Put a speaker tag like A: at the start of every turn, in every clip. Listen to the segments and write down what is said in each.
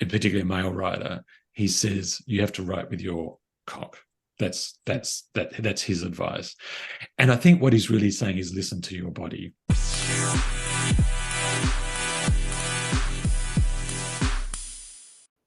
A: particularly a male writer, he says you have to write with your cock. That's his advice. And I think what he's really saying is listen to your body.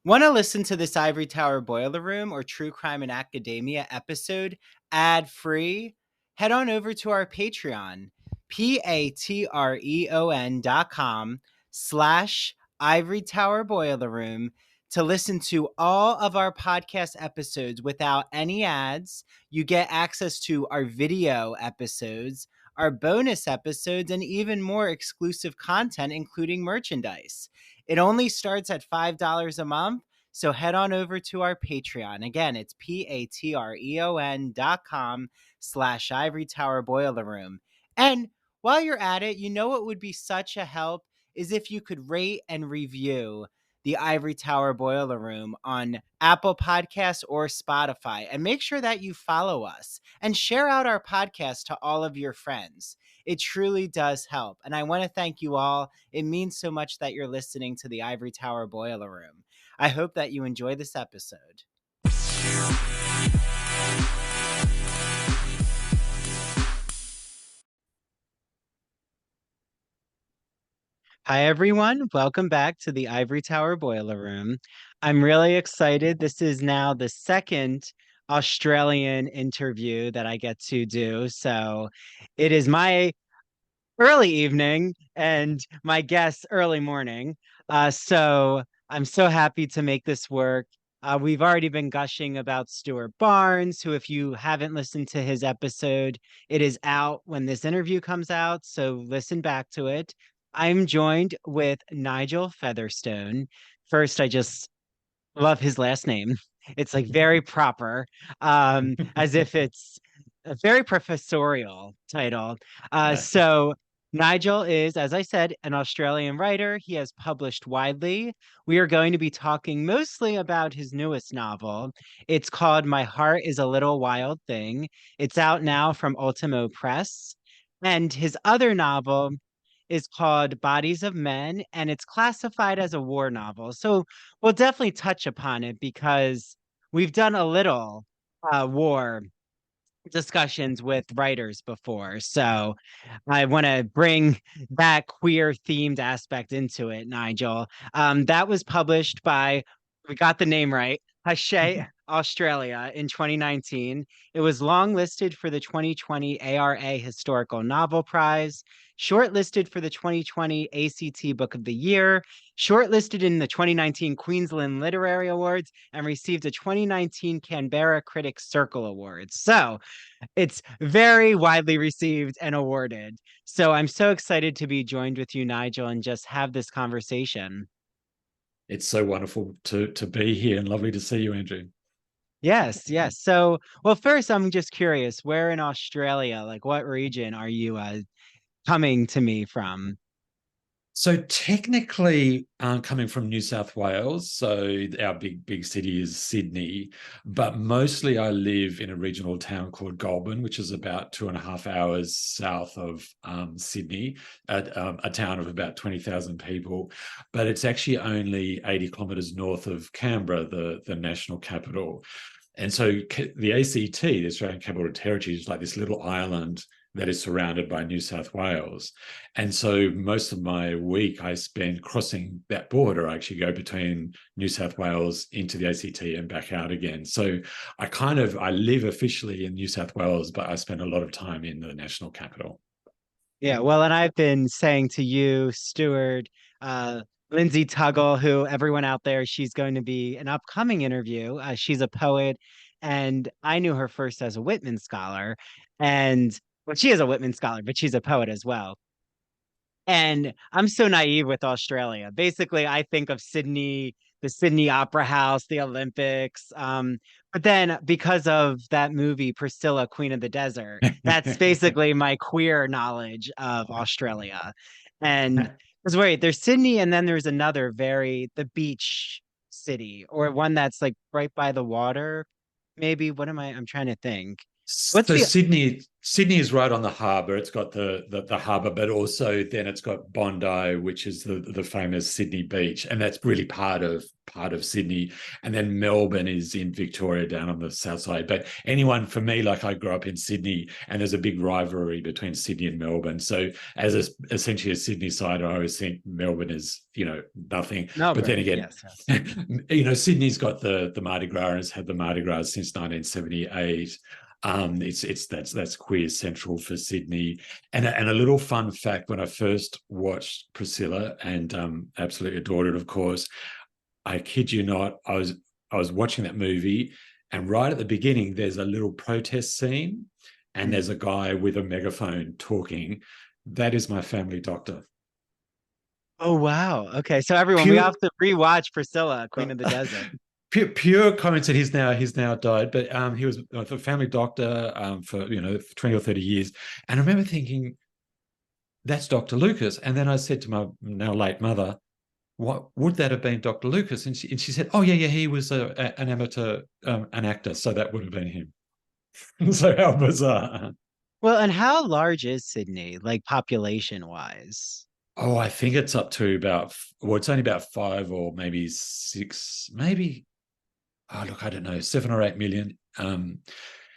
B: Want to listen to this Ivory Tower Boiler Room or True Crime in Academia episode ad-free? Head on over to our Patreon, patreon.com/Ivory Tower Boiler Room, to listen to all of our podcast episodes without any ads. You get access to our video episodes, our bonus episodes, and even more exclusive content, including merchandise. It only starts at $5 a month, so head on over to our Patreon. Again, it's patreon.com/Ivory Tower Boiler Room. And while you're at it, you know what would be such a help is if you could rate and review the Ivory Tower Boiler Room on Apple Podcasts or Spotify. And make sure that you follow us and share out our podcast to all of your friends. It truly does help. And I want to thank you all. It means so much that you're listening to the Ivory Tower Boiler Room. I hope that you enjoy this episode. Hi, everyone. Welcome back to the Ivory Tower Boiler Room. I'm really excited. This is now the second Australian interview that I get to do. So it is my early evening and my guest's early morning. So I'm so happy to make this work. We've already been gushing about Stuart Barnes, who, if you haven't listened to his episode, it is out when this interview comes out. So listen back to it. I'm joined with Nigel Featherstone. First, I just love his last name. It's like very proper, as if it's a very professorial title. So Nigel is, as I said, an Australian writer. He has published widely. We are going to be talking mostly about his newest novel. It's called My Heart is a Little Wild Thing. It's out now from Ultimo Press. And his other novel is called Bodies of Men, and it's classified as a war novel. So we'll definitely touch upon it because we've done a little war discussions with writers before. So I want to bring that queer themed aspect into it, Nigel. That was published by, we got the name right, Hachette Australia in 2019. It was longlisted for the 2020 ARA Historical Novel Prize, shortlisted for the 2020 ACT Book of the Year, shortlisted in the 2019 Queensland Literary Awards, and received a 2019 Canberra Critics Circle Awards. So it's very widely received and awarded. So I'm so excited to be joined with you, Nigel, and just have this conversation.
A: It's so wonderful to be here and lovely to see you, Andrew.
B: Yes, yes. So, well, first, I'm just curious, where in Australia, like what region are you coming to me from?
A: So technically, coming from New South Wales, so our big city is Sydney, but mostly I live in a regional town called Goulburn, which is about 2.5 hours south of Sydney, a town of about 20,000 people. But it's actually only 80 kilometres north of Canberra, the national capital. And so the ACT, the Australian Capital Territory, is like this little island that is surrounded by New South Wales. And so most of my week I spend crossing that border. I actually go between New South Wales into the ACT and back out again. So I live officially in New South Wales, but I spend a lot of time in the national capital.
B: Yeah, well, and I've been saying to you, Stuart, Lindsay Tuggle, who everyone out there, she's going to be an upcoming interview. She's a poet, and I knew her first as a Whitman scholar. And well, she is a Whitman scholar, but she's a poet as well. And I'm so naive with Australia. Basically, I think of Sydney, the Sydney Opera House, the Olympics. But then because of that movie, Priscilla, Queen of the Desert, that's basically my queer knowledge of Australia. And because wait, there's Sydney, and then there's another the beach city, or one that's like right by the water. Maybe, what am I? I'm trying to think. What's
A: So
B: the
A: Sydney is right on the harbour. It's got the harbour, but also then it's got Bondi, which is the famous Sydney beach, and that's really part of Sydney. And then Melbourne is in Victoria, down on the south side. But anyone, for me, like I grew up in Sydney, and there's a big rivalry between Sydney and Melbourne. So essentially a Sydney sider, I always think Melbourne is nothing. But then
B: Melbourne?
A: again,
B: Yes, yes.
A: Sydney's got the Mardi Gras, and has had the Mardi Gras since 1978. That's queer central for Sydney. And a little fun fact: when I first watched Priscilla, and absolutely adored it, of course, I kid you not, I was watching that movie, and right at the beginning, there's a little protest scene, and
B: Mm.
A: there's a guy with a megaphone talking. That is my family doctor.
B: Oh wow. Okay, so everyone, we
A: Pure,
B: have to rewatch Priscilla,
A: uh,
B: Queen of the Desert.
A: pure coincidence. He's now died, but he was a family doctor for 20 or 30 years, and I remember thinking, that's Dr. Lucas. And then I said to my now late mother, what would that have been, Dr. Lucas? And she said, oh, yeah, he was an amateur, an actor. So that would have been him. So how bizarre.
B: Well, and how large is Sydney, like population wise?
A: Oh, I think it's up to well, it's only about 5 or maybe 6, maybe, oh, look, I don't know, 7 or 8 million.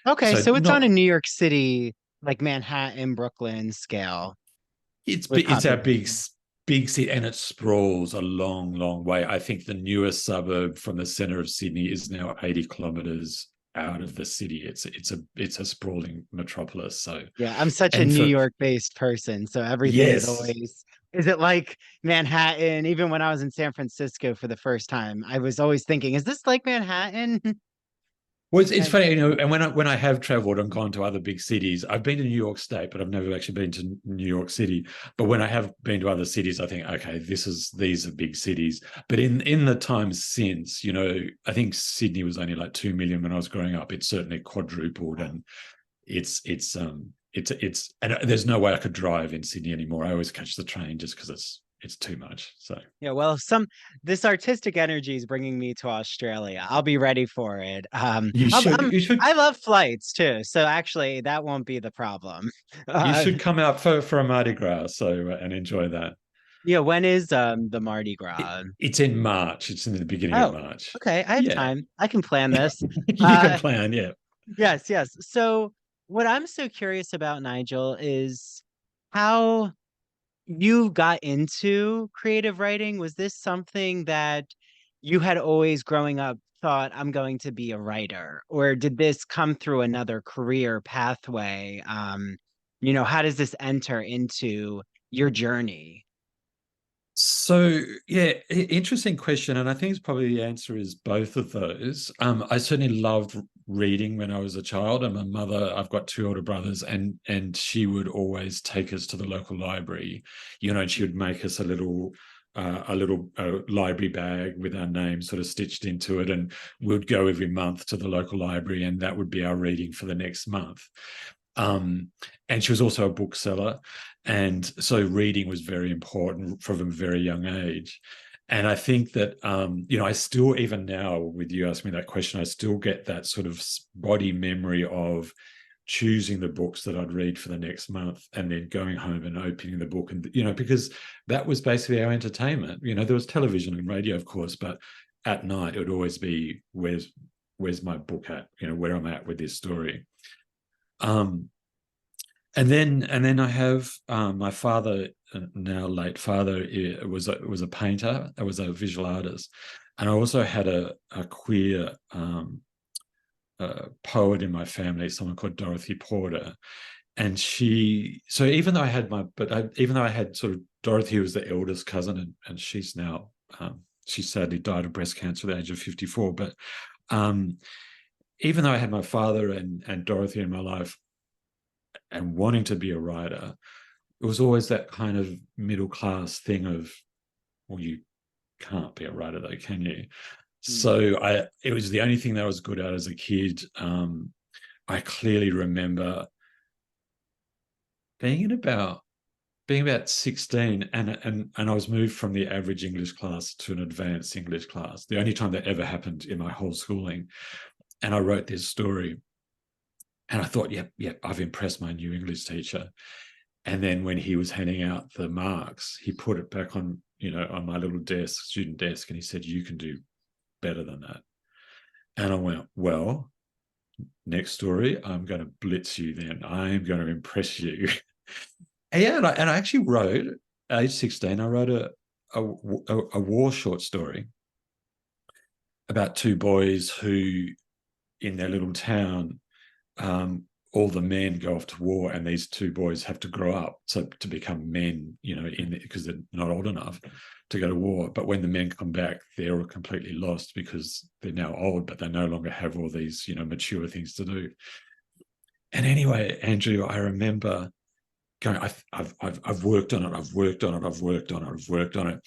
B: Okay,
A: So
B: so it's on a
A: not,
B: New York City, like Manhattan, Brooklyn scale with
A: it's our big,
B: population.
A: big city, and it sprawls a long, long way. I think the newest suburb from the center of Sydney is now 80 kilometers out of the city. It's a sprawling metropolis. So,
B: Yeah, I'm such a
A: and
B: New
A: for
B: York-based person, so everything is
A: yes,
B: always, is it like Manhattan? Even when I was in San Francisco for the first time, I was always thinking, is this like Manhattan?
A: well, it's
B: And
A: funny, and when I have traveled and gone to other big cities, I've been to New York State, but I've never actually been to New York City. But when I have been to other cities, I think, okay, these are big cities. But in the times since, I think Sydney was only like 2 million when I was growing up. It's certainly quadrupled, and and there's no way I could drive in Sydney anymore. I always catch the train just because it's too much. So
B: yeah, well, this artistic energy is bringing me to Australia. I'll be ready for it.
A: you should you should
B: I love flights too, so actually that won't be the problem.
A: you
B: Uh,
A: should come out for a Mardi Gras, and enjoy that.
B: yeah, when is the Mardi
A: It,
B: Gras?
A: it's in March. It's in the beginning of
B: Oh,
A: March.
B: okay, I have
A: Yeah,
B: time. I can plan this.
A: you can
B: Uh,
A: plan. Yeah.
B: yes, yes. So what I'm so curious about, Nigel, is how you got into creative writing. Was this something that you had always growing up thought I'm going to be a writer, or did this come through another career pathway? How does this enter into your journey?
A: So yeah, interesting question, and I think it's probably the answer is both of those. I certainly loved reading when I was a child, and my mother, I've got two older brothers, and she would always take us to the local library, and she would make us a little library bag with our name sort of stitched into it, and we'd go every month to the local library, and that would be our reading for the next month. Um, and she was also a bookseller, and so reading was very important from a very young age. And I think that, I still, even now, with you asking me that question, I still get that sort of body memory of choosing the books that I'd read for the next month, and then going home and opening the book. And, because that was basically our entertainment. There was television and radio, of course, but at night it would always be, where's my book at? Where I'm at with this story. Um, and then I have my father, now late father, was a painter. I was a visual artist, and I also had a queer poet in my family, someone called Dorothy Porter. And so even though I had sort of Dorothy, who was the eldest cousin, and she's now she sadly died of breast cancer at the age of 54. But even though I had my father and Dorothy in my life, and wanting to be a writer, it was always that kind of middle class thing of, well, you can't be a writer though, can you?
B: Hmm.
A: So it was the only thing that I was good at as a kid. I clearly remember being in about being about 16, and I was moved from the average English class to an advanced English class, the only time that ever happened in my whole schooling. And I wrote this story, And I thought, yep, I've impressed my new English teacher. And then when he was handing out the marks, he put it back on, on my little desk, student desk, and he said, "You can do better than that." And I went, "Well, next story, I'm going to blitz you then. I'm going to impress you." And yeah, and I actually wrote, age 16, I wrote a war short story about two boys who, in their little town, all the men go off to war, and these two boys have to grow up to become men, because they're not old enough to go to war. But when the men come back, they're all completely lost because they're now old, but they no longer have all these, mature things to do. And anyway, Andrew, I remember going, I've worked on it, I've worked on it, I've worked on it, I've worked on it.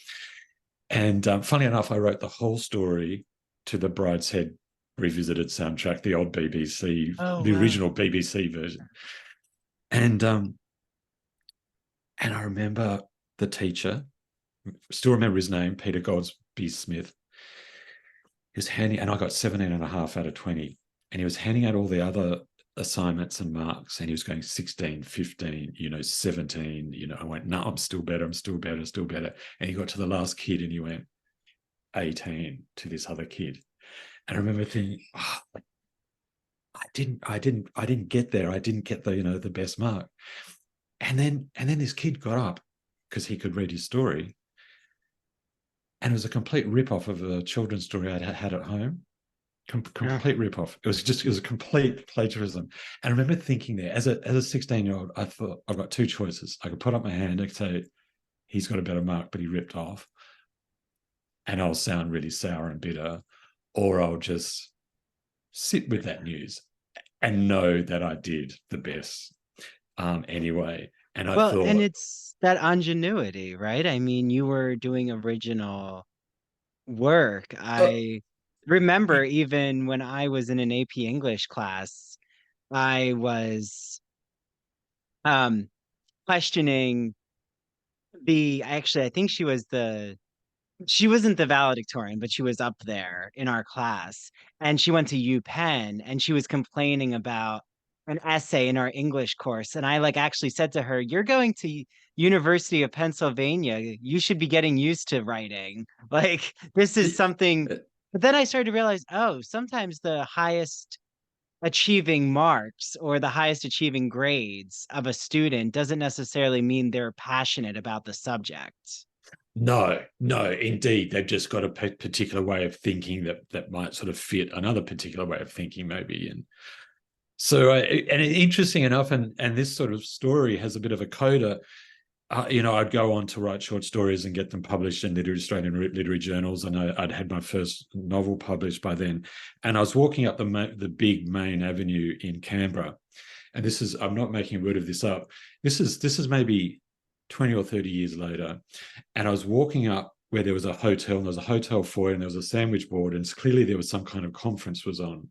A: And funny enough, I wrote the whole story to the Brideshead Revisited soundtrack, the old BBC,
B: Oh,
A: the
B: wow.
A: original BBC version. And I remember the teacher, still remember his name, Peter Goldsby Smith. He was handing, and I got 17 and a half out of 20. And he was handing out all the other assignments and marks, and he was going 16, 15, 17. I went, "No, I'm still better, I'm still better, still better." And he got to the last kid and he went 18 to this other kid. And I remember thinking, oh, I didn't get there. I didn't get the best mark. And then this kid got up because he could read his story, and it was a complete rip-off of a children's story I'd had at home.
B: Yeah.
A: Complete rip-off. It was a complete plagiarism. And I remember thinking there, as a 16-year-old, I thought, I've got two choices. I could put up my hand and say, "He's got a better mark, but he ripped off," and I'll sound really sour and bitter, or I'll just sit with that news and know that I did the best anyway. And I
B: Well, and
A: thought,
B: it's that ingenuity, right? I mean, you were doing original work.
A: uh,
B: I remember even when I was in an AP English class, I was um questioning I think she wasn't the valedictorian, but she was up there in our class. And she went to UPenn and she was complaining about an essay in our English course. And I like actually said to her, "You're going to University of Pennsylvania. You should be getting used to writing." Like this is something. But then I started to realize, oh, sometimes the highest achieving marks or the highest achieving grades of a student doesn't necessarily mean they're passionate about the subject.
A: no, indeed, they've just got a particular way of thinking that might sort of fit another particular way of thinking, maybe. And so, and interesting enough, and this sort of story has a bit of a coda. I'd go on to write short stories and get them published in Australian literary journals, and I'd had my first novel published by then. And I was walking up the big main avenue in Canberra, and I'm not making a word of this up. This is maybe 20 or 30 years later, and I was walking up where there was a hotel, and there was a hotel foyer, and there was a sandwich board, and clearly there was some kind of conference was on.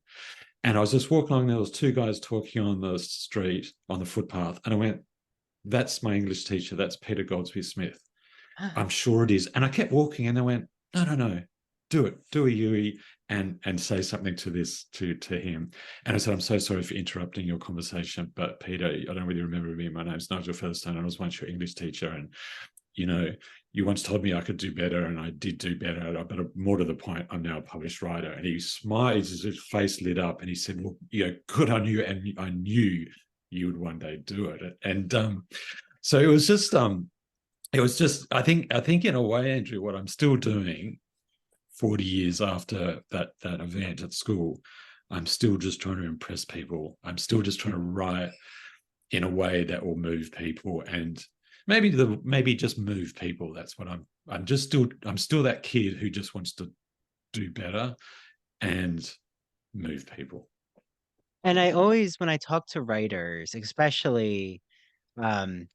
A: And I was just walking along, and there was two guys talking on the street, on the footpath, and I went, "That's my English teacher. That's Peter Goldsby Smith. I'm sure it is." And I kept walking, and I went, "No, no, no, do it. Do a Yui and say something to this to him." And I said, "I'm so sorry for interrupting your conversation, but Peter, I don't really remember me. My name's Nigel Featherstone. I was once your English teacher, and you know, you once told me I could do better, and I did do better. But more to the point, I'm now a published writer." And he smiled, his face lit up, and he said, "Well, good on you, and I knew you would one day do it." And so it was just I think in a way, Andrew, what I'm still doing 40 years after that event at school, I'm still just trying to impress people. I'm still just trying to write in a way that will move people, and maybe just move people. That's what I'm still that kid who just wants to do better and move people.
B: And I always, when I talk to writers, especially um,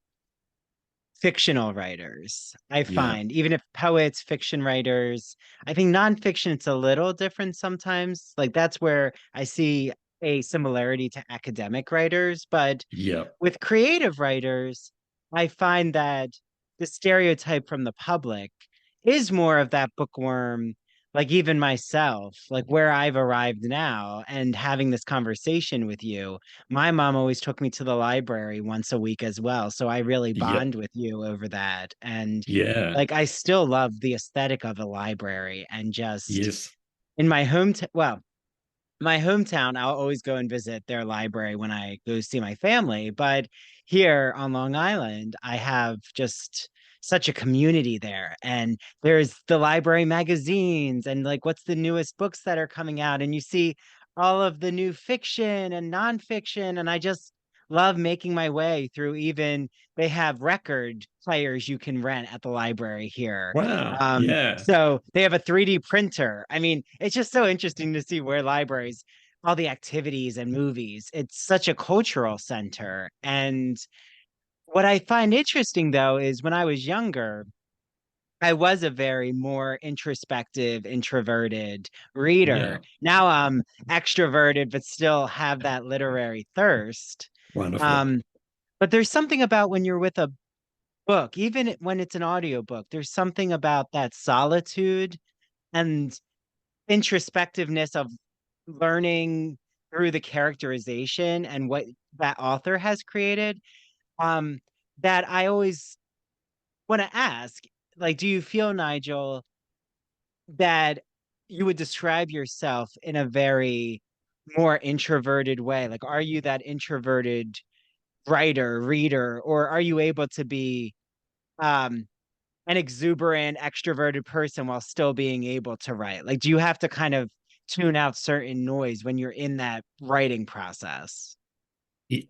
B: fictional writers, I
A: Yeah,
B: find even if poets, fiction writers, I think nonfiction, it's a little different sometimes. Like that's where I see a similarity to academic writers. But
A: yeah,
B: with creative writers, I find that the stereotype from the public is more of that bookworm, like even myself, like where I've arrived now and having this conversation with you, my mom always took me to the library once a week as well. So I really
A: Yep.
B: bond with you over that. And
A: Yeah.
B: like I still love the aesthetic of a library and just
A: Yes.
B: in my hometown, I'll always go and visit their library when I go see my family. But here on Long Island, I have just such a community there. And there's the library magazines and like what's the newest books that are coming out. And you see all of the new fiction and nonfiction. And I just love making my way through even they have record players you can rent at the library here.
A: Wow. Yeah.
B: So they have a 3D printer. I mean, it's just so interesting to see where libraries, all the activities and movies, it's such a cultural center. And what I find interesting though is when I was younger, I was a very more introspective, introverted reader.
A: Yeah.
B: Now I'm extroverted, but still have that literary thirst.
A: Wonderful.
B: Um, but there's something about when you're with a book, even when it's an audiobook, there's something about that solitude and introspectiveness of learning through the characterization and what that author has created, um, that I always want to ask, like, do you feel, Nigel, that you would describe yourself in a very more introverted way? Like, are you that introverted writer, reader, or are you able to be um an exuberant, extroverted person while still being able to write? Like, do you have to kind of tune out certain noise when you're in that writing process?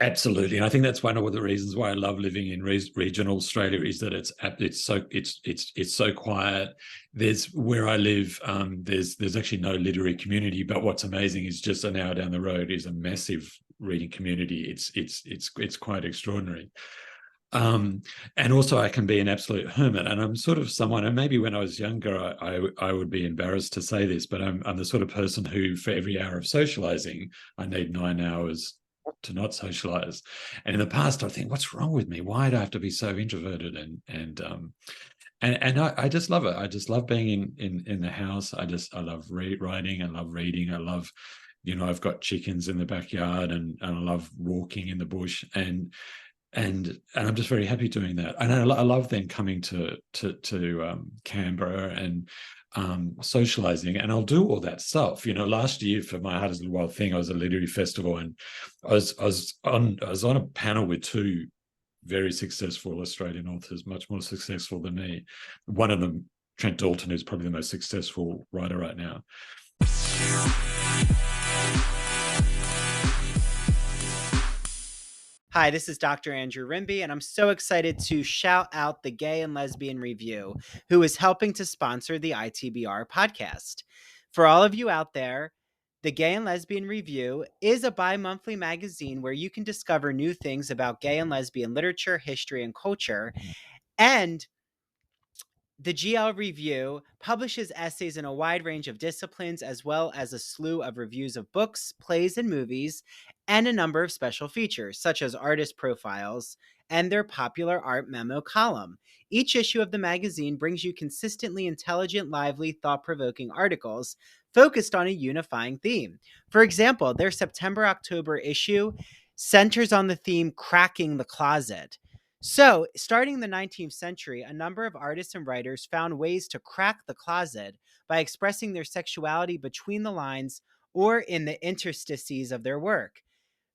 A: Absolutely, and I think that's one of the reasons why I love living in regional Australia is that it's so quiet. There's where I live. There's actually no literary community, but what's amazing is just an hour down the road is a massive reading community. It's quite extraordinary. Um, and also I can be an absolute hermit, and I'm sort of someone, and maybe when I was younger I would be embarrassed to say this, but I'm the sort of person who for every hour of socializing I need 9 hours to not socialize. And in the past I think, what's wrong with me? Why do I have to be so introverted? And I just love it. I just love being in the house. I love writing. I love reading. I love, I've got chickens in the backyard, and I love walking in the bush, and I'm just very happy doing that. And I love then coming to Canberra and socializing, and I'll do all that stuff. Last year for my Heart Is a Little Wild thing, I was at a literary festival, and I was on a panel with two very successful Australian authors, much more successful than me. One of them, Trent Dalton, who's probably the most successful writer right now.
B: Hi, this is Dr. Andrew Rimby, and I'm so excited to shout out the Gay and Lesbian Review, who is helping to sponsor the ITBR podcast. For all of you out there, the Gay and Lesbian Review is a bi-monthly magazine where you can discover new things about gay and lesbian literature, history, and culture. And the GL Review publishes essays in a wide range of disciplines, as well as a slew of reviews of books, plays, and movies, and a number of special features, such as artist profiles and their popular art memo column. Each issue of the magazine brings you consistently intelligent, lively, thought-provoking articles focused on a unifying theme. For example, their September-October issue centers on the theme Cracking the Closet. So, starting in the 19th century, a number of artists and writers found ways to crack the closet by expressing their sexuality between the lines or in the interstices of their work.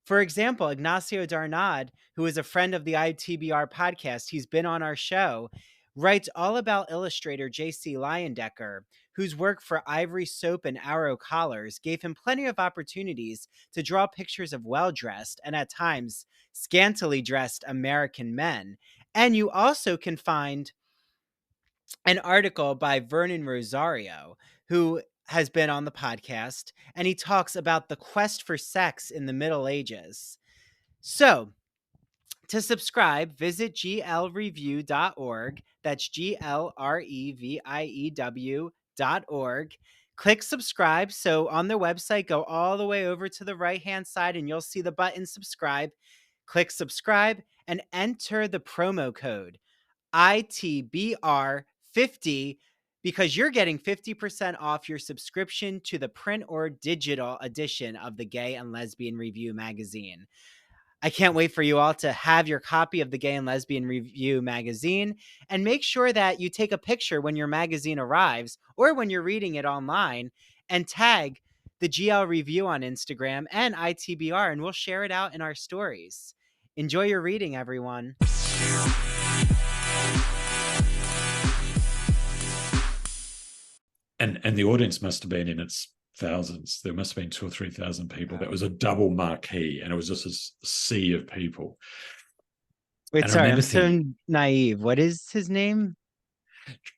B: For example, Ignacio Darnad, who is a friend of the ITBR podcast, he's been on our show, writes all about illustrator J.C. Leyendecker, whose work for Ivory Soap and Arrow Collars gave him plenty of opportunities to draw pictures of well-dressed and at times scantily dressed American men. And you also can find an article by Vernon Rosario, who has been on the podcast, and he talks about the quest for sex in the Middle Ages. So, to subscribe, visit glreview.org. That's glreview.org. Click subscribe. So on their website, go all the way over to the right-hand side and you'll see the button subscribe. Click subscribe and enter the promo code ITBR50 because you're getting 50% off your subscription to the print or digital edition of the Gay and Lesbian Review magazine. I can't wait for you all to have your copy of the Gay and Lesbian Review magazine, and make sure that you take a picture when your magazine arrives or when you're reading it online and tag the GL Review on Instagram and ITBR, and we'll share it out in our stories. Enjoy your reading, everyone.
A: And the audience must have been in its thousands. There must have been 2,000 or 3,000 people. That was a double marquee, and it was just a sea of people.
B: Wait,
A: And I
B: sorry,
A: remember
B: I'm so
A: thinking,
B: naive. What is his name?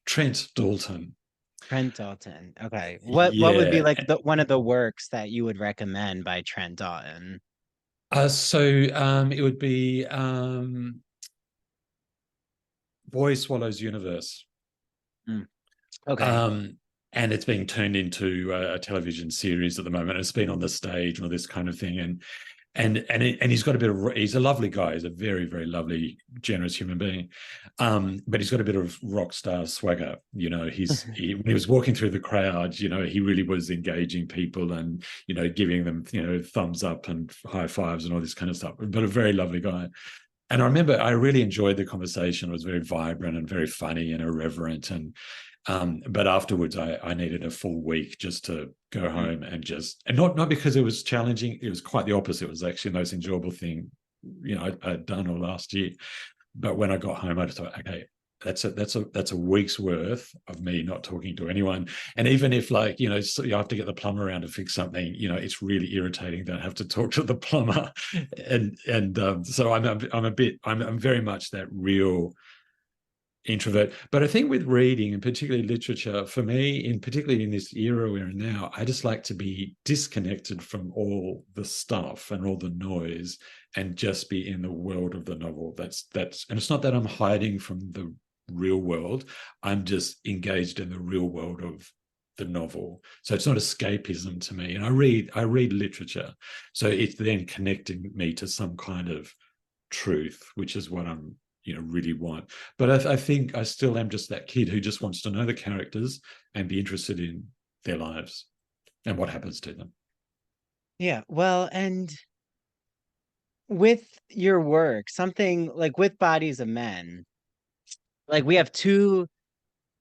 A: Trent Dalton.
B: Trent Dalton. Okay. What would be
A: Yeah.
B: like one of the works that you would recommend by Trent Dalton?
A: It would be Boy Swallows Universe.
B: Mm, okay.
A: Um, and it's being turned into a television series at the moment. It's been on the stage and all this kind of thing. And he's got a bit of, he's a lovely guy. He's a very, very lovely, generous human being. But he's got a bit of rock star swagger. You know, when he was walking through the crowd, you know, he really was engaging people and, you know, giving them, you know, thumbs up and high fives and all this kind of stuff. But a very lovely guy. And I remember I really enjoyed the conversation. It was very vibrant and very funny and irreverent. But afterwards, I needed a full week just to go home and not because it was challenging. It was quite the opposite. It was actually the most enjoyable thing, you know, I'd done all last year. But when I got home, I just thought, okay, that's a week's worth of me not talking to anyone. And even if, like, you know, so you have to get the plumber around to fix something, you know, it's really irritating that I have to talk to the plumber. So I'm very much that real introvert. But I think with reading, and particularly literature, for me, particularly in this era we're in now, I just like to be disconnected from all the stuff and all the noise and just be in the world of the novel. That's and it's not that I'm hiding from the real world. I'm just engaged in the real world of the novel. So it's not escapism to me. And I read literature. So it's then connecting me to some kind of truth, which is what I'm, you know, really want. But I think I still am just that kid who just wants to know the characters and be interested in their lives and what happens to them.
B: Yeah. Well, and with your work, something like with Bodies of Men, like we have two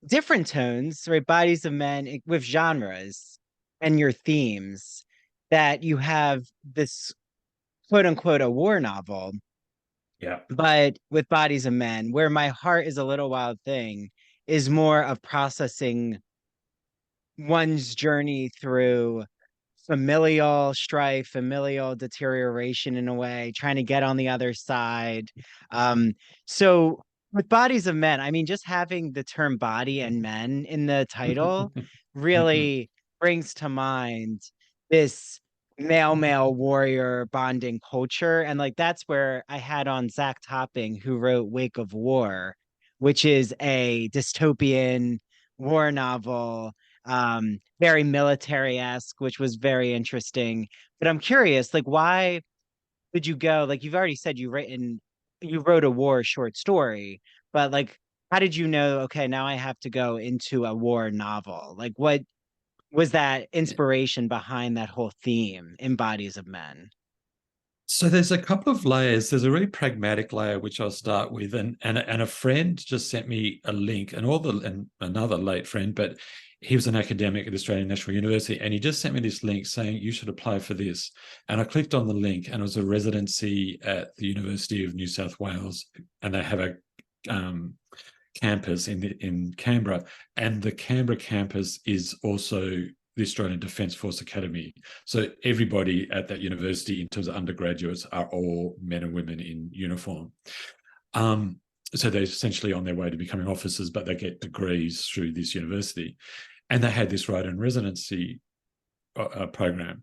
B: different tones, right? Bodies of Men with genres and your themes, that you have this quote unquote a war novel,
A: Yeah.
B: but with Bodies of Men, where my heart is a little wild thing, is more of processing one's journey through familial strife, familial deterioration in a way, trying to get on the other side. So with Bodies of Men, I mean, just having the term body and men in the title really brings to mind this male warrior bonding culture. And like that's where I had on Zach Topping, who wrote Wake of War, which is a dystopian war novel, very military-esque, which was very interesting. But I'm curious, like, why did you go? Like, you've already said you wrote a war short story, but like, how did you know? Okay, now I have to go into a war novel. Like, what was that inspiration behind that whole theme in Bodies of Men?
A: So there's a couple of layers. There's a really pragmatic layer which I'll start with, and a friend just sent me a link, and another late friend, but he was an academic at Australian National University, and he just sent me this link saying you should apply for this. And I clicked on the link, and it was a residency at the University of New South Wales, and they have a campus in Canberra, and the Canberra campus is also the Australian Defence Force Academy. So everybody at that university, in terms of undergraduates, are all men and women in uniform. So they're essentially on their way to becoming officers, but they get degrees through this university. And they had this write-in residency program.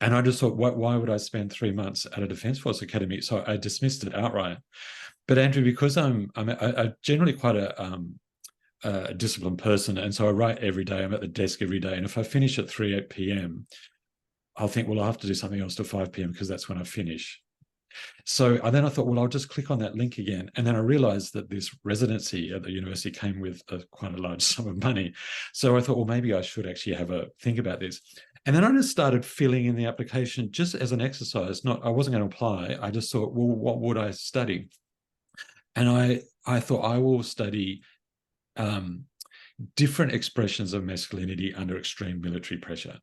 A: And I just thought, why would I spend 3 months at a Defence Force Academy? So I dismissed it outright. But Andrew, because I'm generally quite a disciplined person, and so I write every day. I'm at the desk every day, and if I finish at 3 p.m., I'll think, well, I'll have to do something else till 5 p.m. because that's when I finish. So then I thought, well, I'll just click on that link again. And then I realized that this residency at the university came with quite a large sum of money. So I thought, well, maybe I should actually have a think about this. And then I just started filling in the application just as an exercise. I wasn't going to apply. I just thought, well, what would I study? And I thought I will study different expressions of masculinity under extreme military pressure.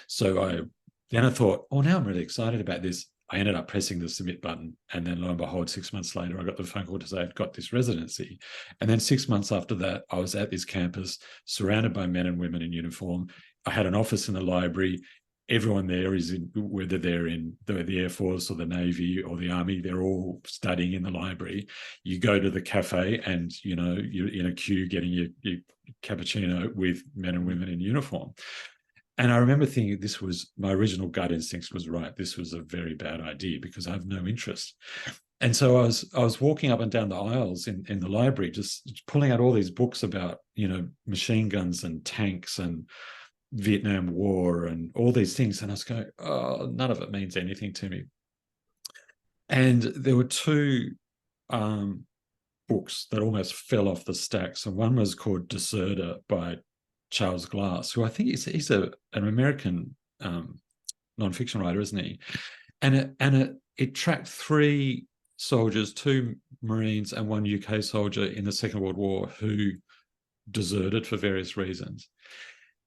A: So then I thought, oh, now I'm really excited about this. I ended up pressing the submit button, and then lo and behold, 6 months later, I got the phone call to say I'd got this residency. And then 6 months after that, I was at this campus, surrounded by men and women in uniform. I had an office in the library. Everyone there is whether they're in the Air Force or the Navy or the Army, they're all studying in the library. You go to the cafe and, you're in a queue getting your cappuccino with men and women in uniform. And I remember thinking my original gut instinct was right. This was a very bad idea because I have no interest. And so I was walking up and down the aisles in the library, just pulling out all these books about, machine guns and tanks and Vietnam War and all these things. And I was going, oh, none of it means anything to me. And there were two books that almost fell off the stacks. And one was called Deserter by Charles Glass, who I think he's an American nonfiction writer, isn't he? And it tracked three soldiers, two Marines and one UK soldier in the Second World War who deserted for various reasons.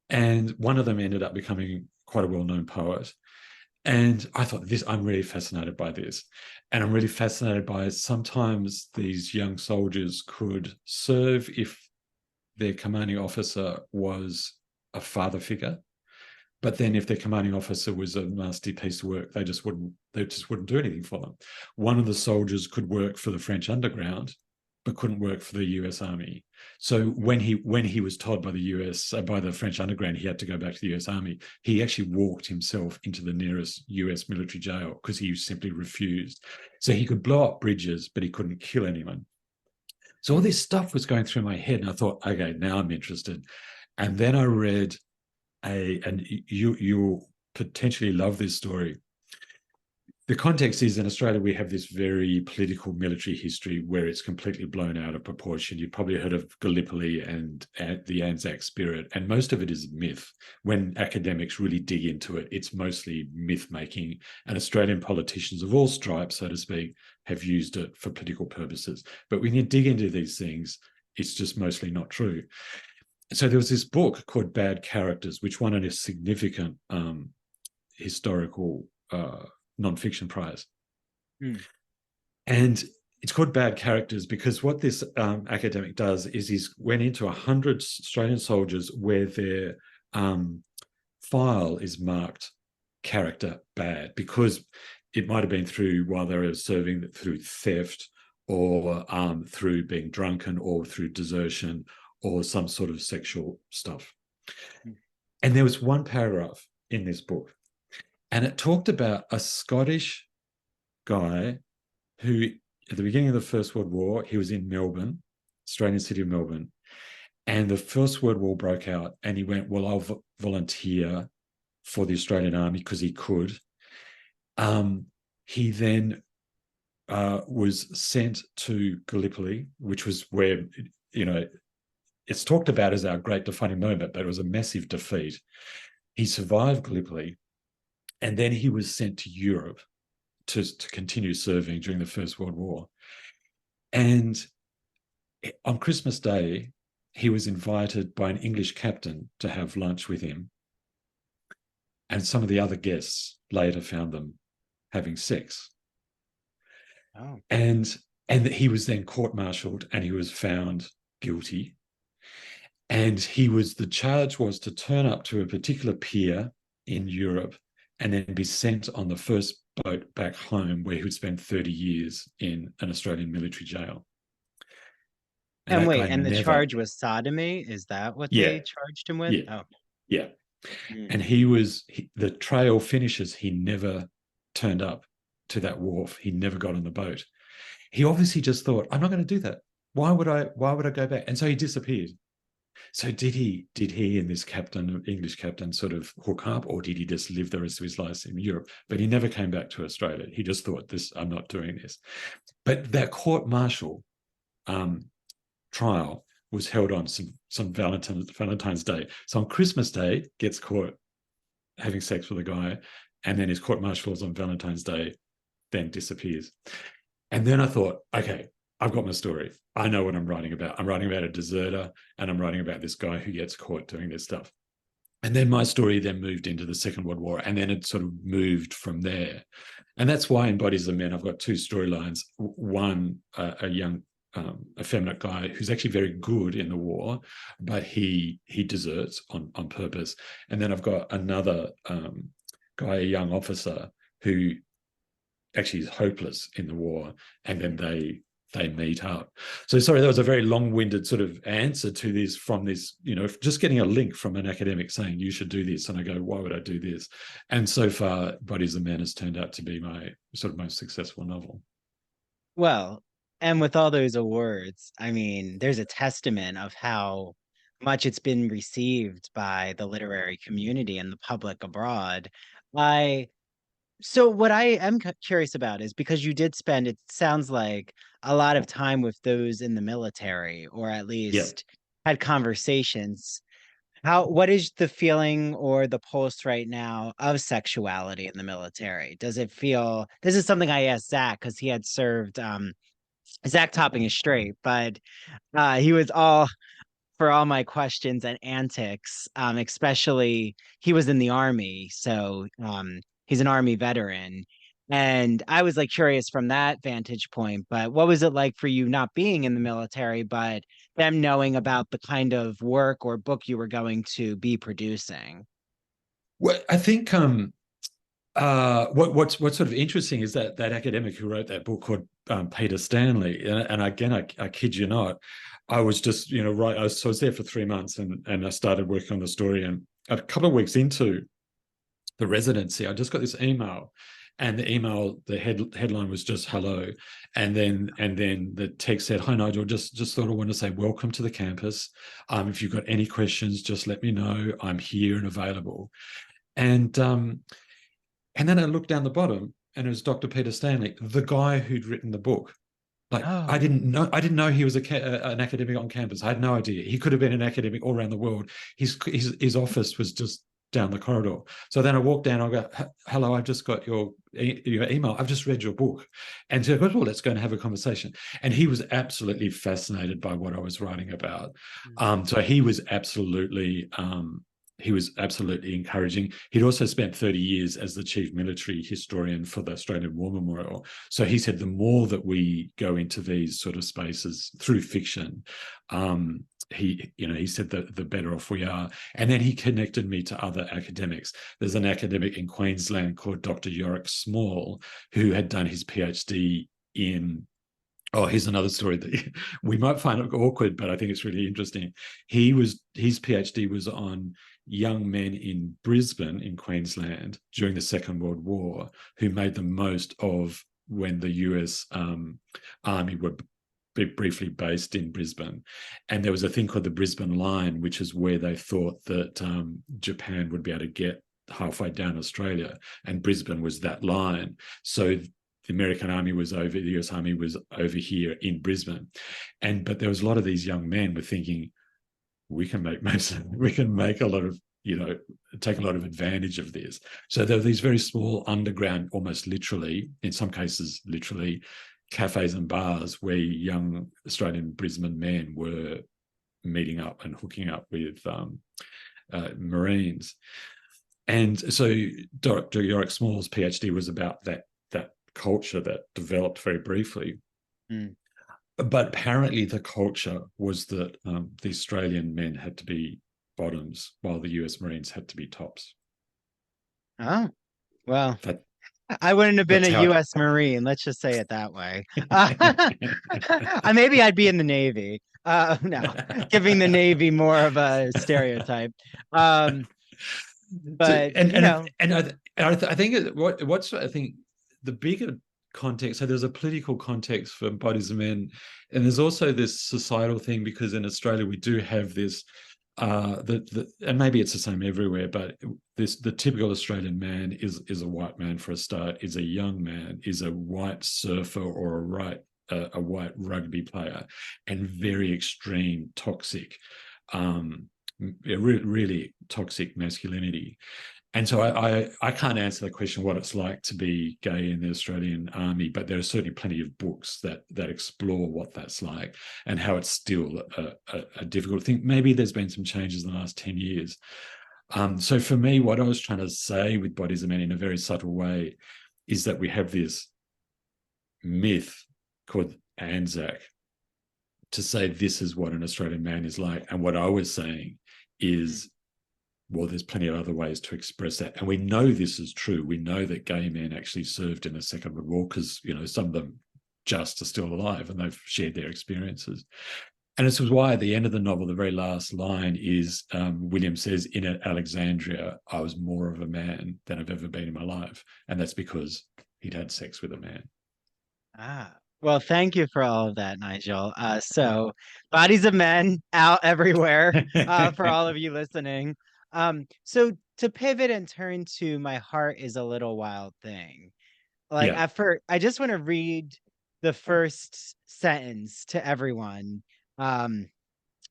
A: And one of them ended up becoming quite a well-known poet. And I thought, I'm really fascinated by this. And I'm really fascinated by sometimes these young soldiers could serve if their commanding officer was a father figure. But then if their commanding officer was a nasty piece of work, they just wouldn't do anything for them. One of the soldiers could work for the French underground, but couldn't work for the US Army. So when he was told by the French underground he had to go back to the US Army, he actually walked himself into the nearest US military jail because he simply refused. So he could blow up bridges, but he couldn't kill anyone. So all this stuff was going through my head, and I thought, okay, now I'm interested. And then I read and you'll potentially love this story. The context is in Australia, we have this very political military history where it's completely blown out of proportion. You've probably heard of Gallipoli and the Anzac spirit, and most of it is myth. When academics really dig into it, it's mostly myth-making, and Australian politicians of all stripes, so to speak, have used it for political purposes. But when you dig into these things, it's just mostly not true. So there was this book called Bad Characters, which won a significant historical nonfiction prize. And it's called Bad Characters because what this academic does is he's went into 100 Australian soldiers where their file is marked character bad because it might have been while they were serving through theft or through being drunken or through desertion or some sort of sexual stuff. And there was one paragraph in this book, and it talked about a Scottish guy who, at the beginning of the First World War, he was in Melbourne, Australian city of Melbourne, and the First World War broke out, and he went, well, I'll volunteer for the Australian Army because he could. He then was sent to Gallipoli, which was where, it's talked about as our great defining moment, but it was a massive defeat. He survived Gallipoli, and then he was sent to Europe to continue serving during the First World War. And on Christmas Day, he was invited by an English captain to have lunch with him. And some of the other guests later found them having sex.
B: Oh.
A: And he was then court-martialed and he was found guilty. And the charge was to turn up to a particular pier in Europe and then be sent on the first boat back home where he would spend 30 years in an Australian military jail.
B: And wait, and the charge was sodomy? Is that what they charged him with?
A: Yeah. Oh. Yeah. And the trail finishes, he never turned up to that wharf. He never got on the boat. He obviously just thought, I'm not going to do that. Why would I go back? And so he disappeared. So did he and this captain, English captain, sort of hook up, or did he just live the rest of his life in Europe? But he never came back to Australia. He just thought, this, I'm not doing this. But that court martial trial was held on some Valentine's Day. So on Christmas Day, gets caught having sex with a guy, and then his court martial is on Valentine's Day, then disappears. And then I thought, okay, I've got my story. I know what I'm writing about. I'm writing about a deserter, and I'm writing about this guy who gets caught doing this stuff. And then my story then moved into the Second World War, and then it sort of moved from there. And that's why in Bodies of Men, I've got two storylines. One, a young, effeminate guy who's actually very good in the war, but he deserts on purpose. And then I've got another guy, a young officer, who actually is hopeless in the war, and then they meet up. So sorry, that was a very long-winded sort of answer to this, from this, just getting a link from an academic saying you should do this, and I go, why would I do this? And so far, Bodies of Men has turned out to be my sort of most successful novel.
B: Well, and with all those awards, I mean, there's a testament of how much it's been received by the literary community and the public abroad. I So what I am curious about is, because you did spend, it sounds like, a lot of time with those in the military, or at
A: Yeah.
B: least had conversations. What is the feeling or the pulse right now of sexuality in the military? Does it feel, this is something I asked Zach because he had served, Zach Topping is straight, but he was all for all my questions and antics, especially he was in the army, so he's an army veteran. And I was like curious from that vantage point, but what was it like for you not being in the military, but them knowing about the kind of work or book you were going to be producing?
A: Well, I think what's sort of interesting is that academic who wrote that book called Peter Stanley, and again, I kid you not, I was just right. I was there for 3 months, and I started working on the story, and a couple of weeks into the residency, I just got this email, and the headline was just hello, and then the text said, "Hi Nigel, just thought I want to say welcome to the campus. If you've got any questions, just let me know. I'm here and available." And then I looked down the bottom, and it was Dr. Peter Stanley, the guy who'd written the book. Like, I
B: Oh.
A: didn't know he was an academic on campus. I had no idea. He could have been an academic all around the world. His office was just down the corridor. So then I walked down. I go, "Hello, I've just got your email. I've just read your book." And so I go, "Well, let's go and have a conversation." And he was absolutely fascinated by what I was writing about. So he was absolutely encouraging. He'd also spent 30 years as the chief military historian for the Australian War Memorial. So he said the more that we go into these sort of spaces through fiction, he said that the better off we are. And then he connected me to other academics. There's an academic in Queensland called Dr. Yorick Small, who had done his PhD in, oh, here's another story that we might find awkward, but I think it's really interesting. His PhD was on young men in Brisbane in Queensland during the Second World War who made the most of when the US Army were briefly based in Brisbane. And there was a thing called the Brisbane Line, which is where they thought that Japan would be able to get halfway down Australia, and Brisbane was that line. So the American Army was over, the US Army was over here in Brisbane. But there was a lot of these young men were thinking, we can make a lot of, take a lot of advantage of this. So there were these very small underground, almost literally, in some cases literally, cafes and bars where young Australian Brisbane men were meeting up and hooking up with Marines. And so Dr. Yorick Small's PhD was about that culture that developed very briefly.
B: Mm.
A: But apparently the culture was that the Australian men had to be bottoms while the US Marines had to be tops.
B: Oh, well,
A: That,
B: I wouldn't have been
A: that's
B: a
A: how
B: U.S. Marine. Let's just say it that way. Maybe I'd be in the Navy. No, giving the Navy more of a stereotype.
A: So,
B: But
A: and I think I think the bigger context. So there's a political context for bodies of men, and there's also this societal thing, because in Australia we do have this and maybe it's the same everywhere, but the typical Australian man is a white man for a start, is a young man, is a white surfer or a white rugby player, and very extreme toxic, really toxic masculinity. And so I can't answer the question what it's like to be gay in the Australian Army, but there are certainly plenty of books that explore what that's like and how it's still a difficult thing. Maybe there's been some changes in the last 10 years. So for me, what I was trying to say with Bodies of Men in a very subtle way is that we have this myth called Anzac to say this is what an Australian man is like. And what I was saying is, well, there's plenty of other ways to express that. And we know this is true. We know that gay men actually served in the Second World War because, some of them just are still alive and they've shared their experiences. And this was why at the end of the novel, the very last line is William says, in Alexandria, I was more of a man than I've ever been in my life. And that's because he'd had sex with a man.
B: Well, thank you for all of that, Nigel. So Bodies of Men out everywhere, for all of you listening. So to pivot and turn to My Heart is a Little Wild Thing. Like
A: Yeah.
B: at first, I just want to read the first sentence to everyone,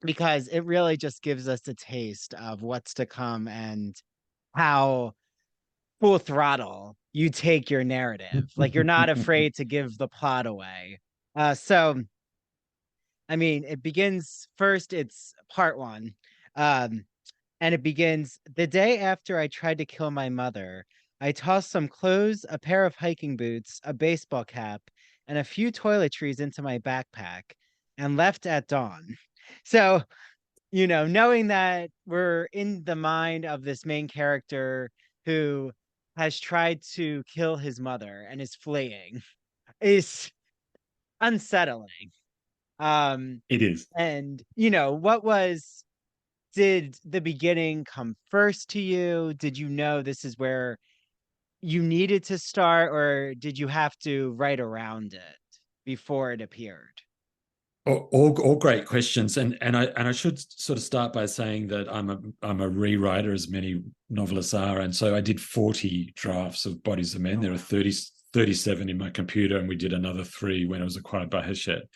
B: because it really just gives us a taste of what's to come and how full throttle you take your narrative. Like you're not afraid to give the plot away. So I mean, it begins first, it's part one. Um, and it begins the day after I tried to kill my mother. I tossed some clothes, a pair of hiking boots, a baseball cap, and a few toiletries into my backpack and left at dawn. So, knowing that we're in the mind of this main character who has tried to kill his mother and is fleeing is unsettling. Um,
A: It is.
B: and did the beginning come first to you? Did you know this is where you needed to start, or did you have to write around it before it appeared?
A: All great questions, and I should sort of start by saying that I'm a rewriter, as many novelists are, and so I did 40 drafts of Bodies of Men.
B: Oh,
A: There are
B: wow.
A: 37 in my computer, and we did another 3 when it was acquired by Hachette.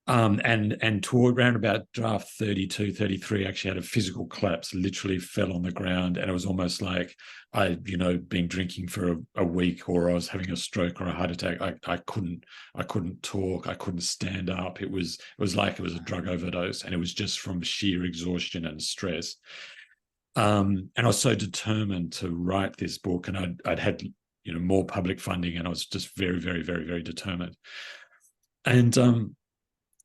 A: And toward around about draft 32, 33, I actually had a physical collapse, literally fell on the ground. And it was almost like I'd, been drinking for a week, or I was having a stroke or a heart attack. I couldn't talk. I couldn't stand up. It was like it was a drug overdose, and it was just from sheer exhaustion and stress. And I was so determined to write this book, and I'd had, more public funding, and I was just very, very, very, very determined. And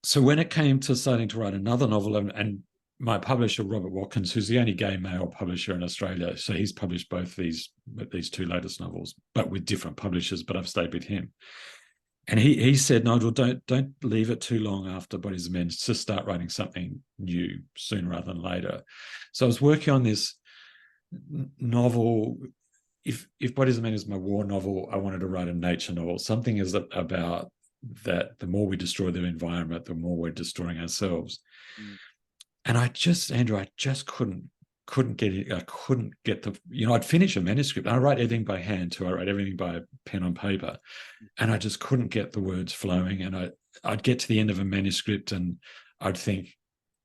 A: so when it came to starting to write another novel, and my publisher, Robert Watkins, who's the only gay male publisher in Australia, so he's published both these 2 latest novels, but with different publishers, but I've stayed with him. And he said, Nigel, don't leave it too long after Bodies of Men. Just start writing something new sooner rather than later. So I was working on this novel. If Bodies of Men is my war novel, I wanted to write a nature novel. Something is about that the more we destroy the environment, the more we're destroying ourselves.
B: Mm.
A: And Andrew, I just couldn't get it. I couldn't get I'd finish a manuscript. And I write everything by hand too. I write everything by pen on paper. And I just couldn't get the words flowing. And I'd get to the end of a manuscript and I'd think,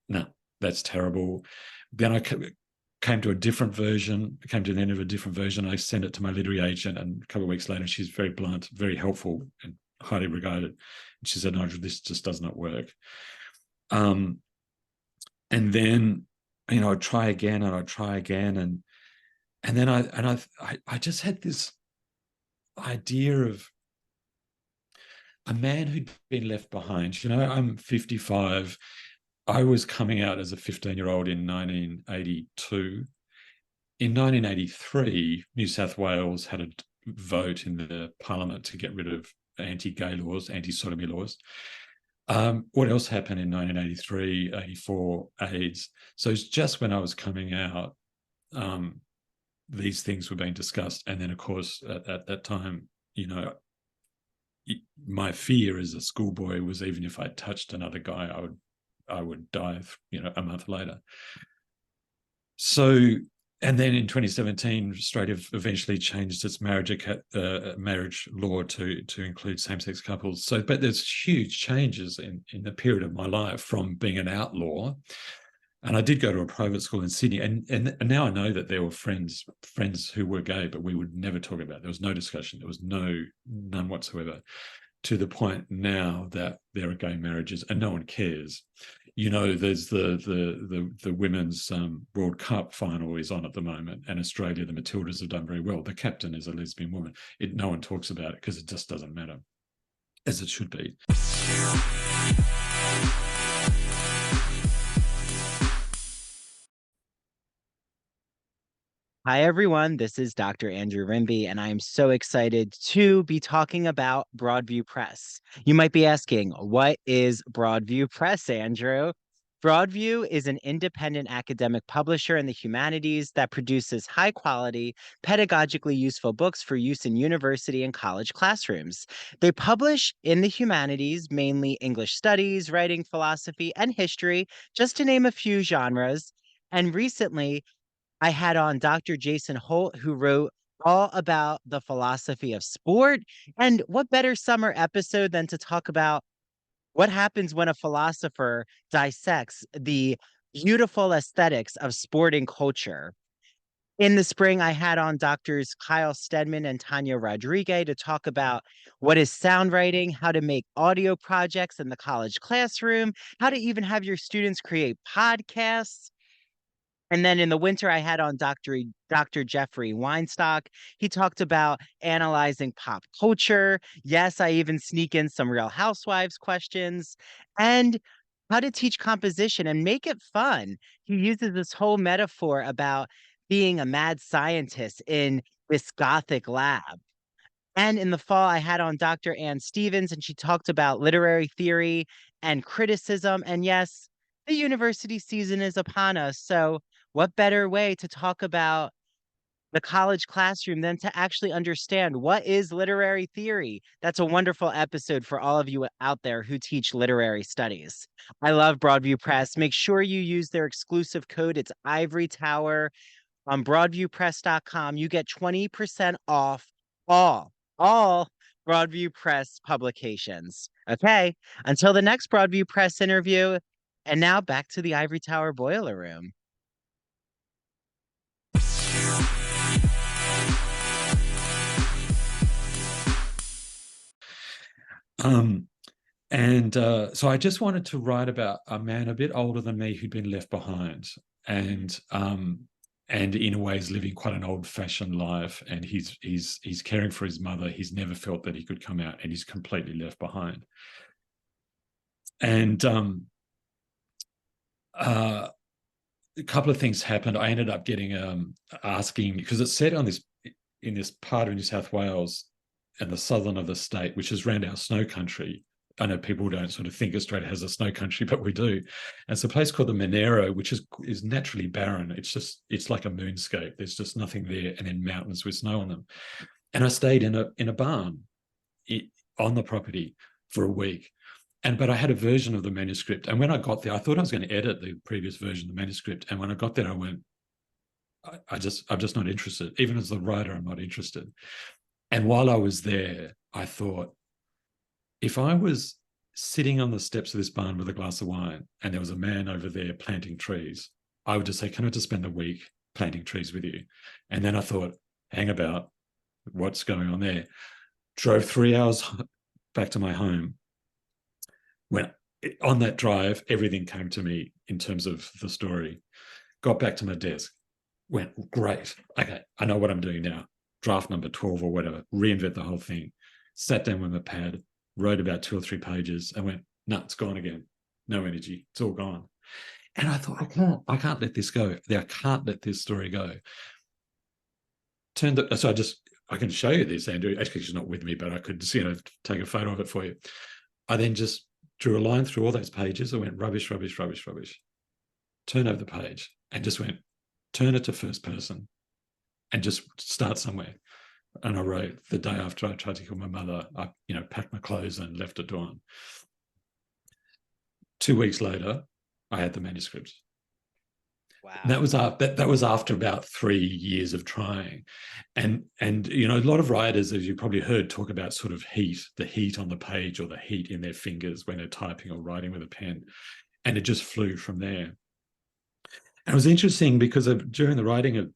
A: no, that's terrible. Then I came to a different version, came to the end of a different version. I sent it to my literary agent, and a couple of weeks later, she's very blunt, very helpful, and highly regarded. And she said, Nigel, this just does not work. And then, I'd try again and I'd try again. And then I just had this idea of a man who'd been left behind. I'm 55. I was coming out as a 15-year-old in 1982. In 1983, New South Wales had a vote in the parliament to get rid of anti-gay laws, anti-sodomy laws. What else happened in 1983, 84? AIDS. So it's just when I was coming out, these things were being discussed. And then, of course, at that time, my fear as a schoolboy was, even if I touched another guy, I would die, a month later. So, and then in 2017, Australia eventually changed its marriage law to include same-sex couples. So, but there's huge changes in the period of my life from being an outlaw. And I did go to a private school in Sydney, and now I know that there were friends who were gay, but we would never talk about it. There was no discussion. There was none whatsoever. To the point now that there are gay marriages and no one cares. There's the women's World Cup final is on at the moment, and Australia, the Matildas, have done very well. The captain is a lesbian woman. No one talks about it because it just doesn't matter, as it should be.
B: Hi, everyone. This is Dr. Andrew Rimby, and I am so excited to be talking about Broadview Press. You might be asking, what is Broadview Press, Andrew? Broadview is an independent academic publisher in the humanities that produces high-quality, pedagogically useful books for use in university and college classrooms. They publish in the humanities, mainly English studies, writing, philosophy, and history, just to name a few genres. And recently, I had on Dr. Jason Holt, who wrote all about the philosophy of sport. And what better summer episode than to talk about what happens when a philosopher dissects the beautiful aesthetics of sporting culture? In the spring, I had on doctors Kyle Stedman and Tanya Rodriguez to talk about what is sound writing, how to make audio projects in the college classroom, how to even have your students create podcasts. And then in the winter, I had on Dr. Jeffrey Weinstock. He talked about analyzing pop culture. Yes, I even sneak in some Real Housewives questions and how to teach composition and make it fun. He uses this whole metaphor about being a mad scientist in this gothic lab. And in the fall, I had on Dr. Ann Stevens, and she talked about literary theory and criticism. And yes, the university season is upon us. So, what better way to talk about the college classroom than to actually understand what is literary theory? That's a wonderful episode for all of you out there who teach literary studies. I love Broadview Press. Make sure you use their exclusive code. It's Ivory Tower on broadviewpress.com. You get 20% off all Broadview Press publications. Okay, until the next Broadview Press interview. And now back to the Ivory Tower Boiler Room.
A: So I just wanted to write about a man a bit older than me who'd been left behind, and in a way is living quite an old-fashioned life, and he's caring for his mother. He's never felt that he could come out, and he's completely left behind. And a couple of things happened. I ended up getting asking, because it's set on in this part of New South Wales and the southern of the state, which is around our snow country. I know people don't sort of think Australia has a snow country, but we do. And it's a place called the Monero, which is naturally barren. It's like a moonscape. There's just nothing there, and then mountains with snow on them. And I stayed in a barn on the property for a week. But I had a version of the manuscript. And when I got there, I thought I was going to edit the previous version of the manuscript. And when I got there, I went, I'm just not interested. Even as the writer, I'm not interested. And while I was there, I thought, if I was sitting on the steps of this barn with a glass of wine and there was a man over there planting trees, I would just say, can I just spend a week planting trees with you? And then I thought, hang about, what's going on there? Drove 3 hours back to my home. When on that drive, everything came to me in terms of the story. Got back to my desk, went, great. Okay, I know what I'm doing now. Draft number 12 or whatever, reinvent the whole thing. Sat down with my pad, wrote about 2 or 3 pages and went, no, it's gone again. No energy. It's all gone. And I thought, I can't let this go. I can't let this story go. I can show you this, Andrew. Actually, she's not with me, but I could just, take a photo of it for you. I then just drew a line through all those pages. I went, rubbish, rubbish, rubbish, rubbish. Turn over the page and just went, turn it to first person and just start somewhere. And I wrote, the day after I tried to kill my mother, I, packed my clothes and left at dawn. 2 weeks later, I had the manuscript. That
B: Wow.
A: was that was after about 3 years of trying, and a lot of writers, as you probably heard, talk about sort of the heat on the page or the heat in their fingers when they're typing or writing with a pen, and it just flew from there. And it was interesting because during the writing of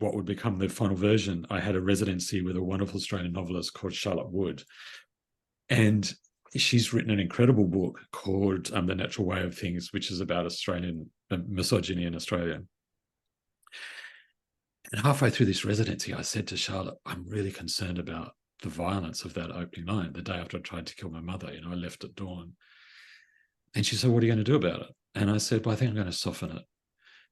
A: what would become the final version, I had a residency with a wonderful Australian novelist called Charlotte Wood, and she's written an incredible book called The Natural Way of Things, which is about Australian misogyny in Australia. And halfway through this residency, I said to Charlotte, I'm really concerned about the violence of that opening line. The day after I tried to kill my mother, I left at dawn. And she said, what are you going to do about it? And I said, well, I think I'm going to soften it.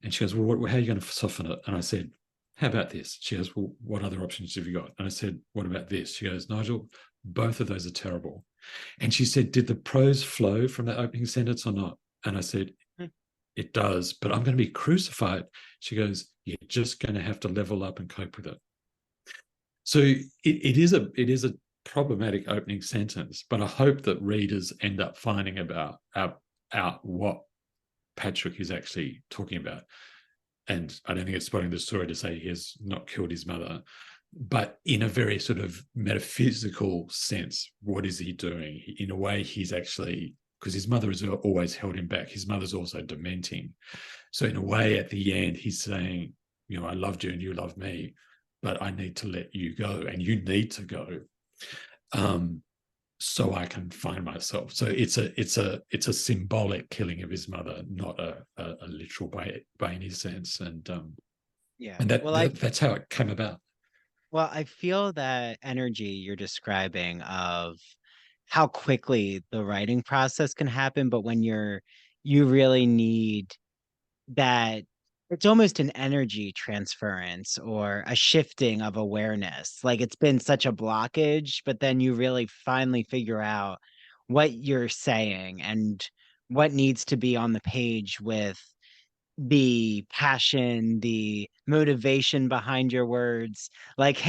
A: And she goes, well, how are you going to soften it? And I said, how about this? She goes, well, what other options have you got? And I said, what about this? She goes, Nigel, both of those are terrible. And she said, did the prose flow from that opening sentence or not? And I said, it does, but I'm going to be crucified. She goes, you're just going to have to level up and cope with it. So it is a problematic opening sentence, but I hope that readers end up finding out what Patrick is actually talking about. And I don't think it's spoiling the story to say he has not killed his mother, but in a very sort of metaphysical sense, what is he doing? In a way, he's actually, because his mother has always held him back. His mother's also dementing. So in a way, at the end, he's saying, I loved you and you love me, but I need to let you go and you need to go, so I can find myself. So it's a symbolic killing of his mother, not a literal by any sense. And
B: Yeah.
A: that's how it came about.
B: Well, I feel that energy you're describing of how quickly the writing process can happen, but when you really need that, it's almost an energy transference or a shifting of awareness. Like it's been such a blockage, but then you really finally figure out what you're saying and what needs to be on the page with the passion, the motivation behind your words. Like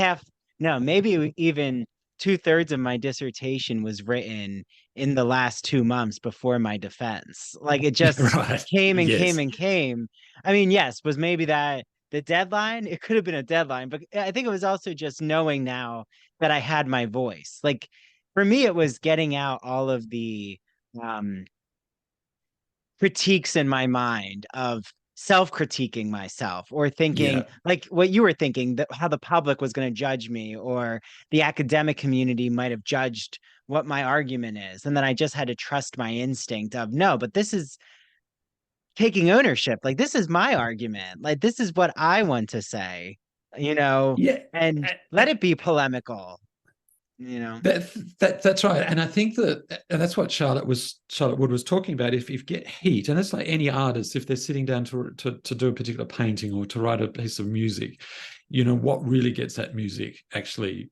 B: no, maybe even two-thirds of my dissertation was written in the last 2 months before my defense. Like it just
A: Right.
B: came and came
A: Yes.
B: and came. I mean, yes, was maybe that the deadline? It could have been a deadline, but I think it was also just knowing now that I had my voice. Like for me, it was getting out all of the um critiques in my mind of self-critiquing myself or thinking
A: Yeah.
B: like what you were thinking, that how the public was going to judge me or the academic community might have judged what my argument is, and then I just had to trust my instinct of no, but this is taking ownership. Like this is my argument, like this is what I want to say, you know
A: Yeah.
B: and let it be polemical, you know
A: That's right, and I think that's what Charlotte Wood was talking about. If you get heat, and it's like any artist, if they're sitting down to do a particular painting or to write a piece of music, what really gets that music actually,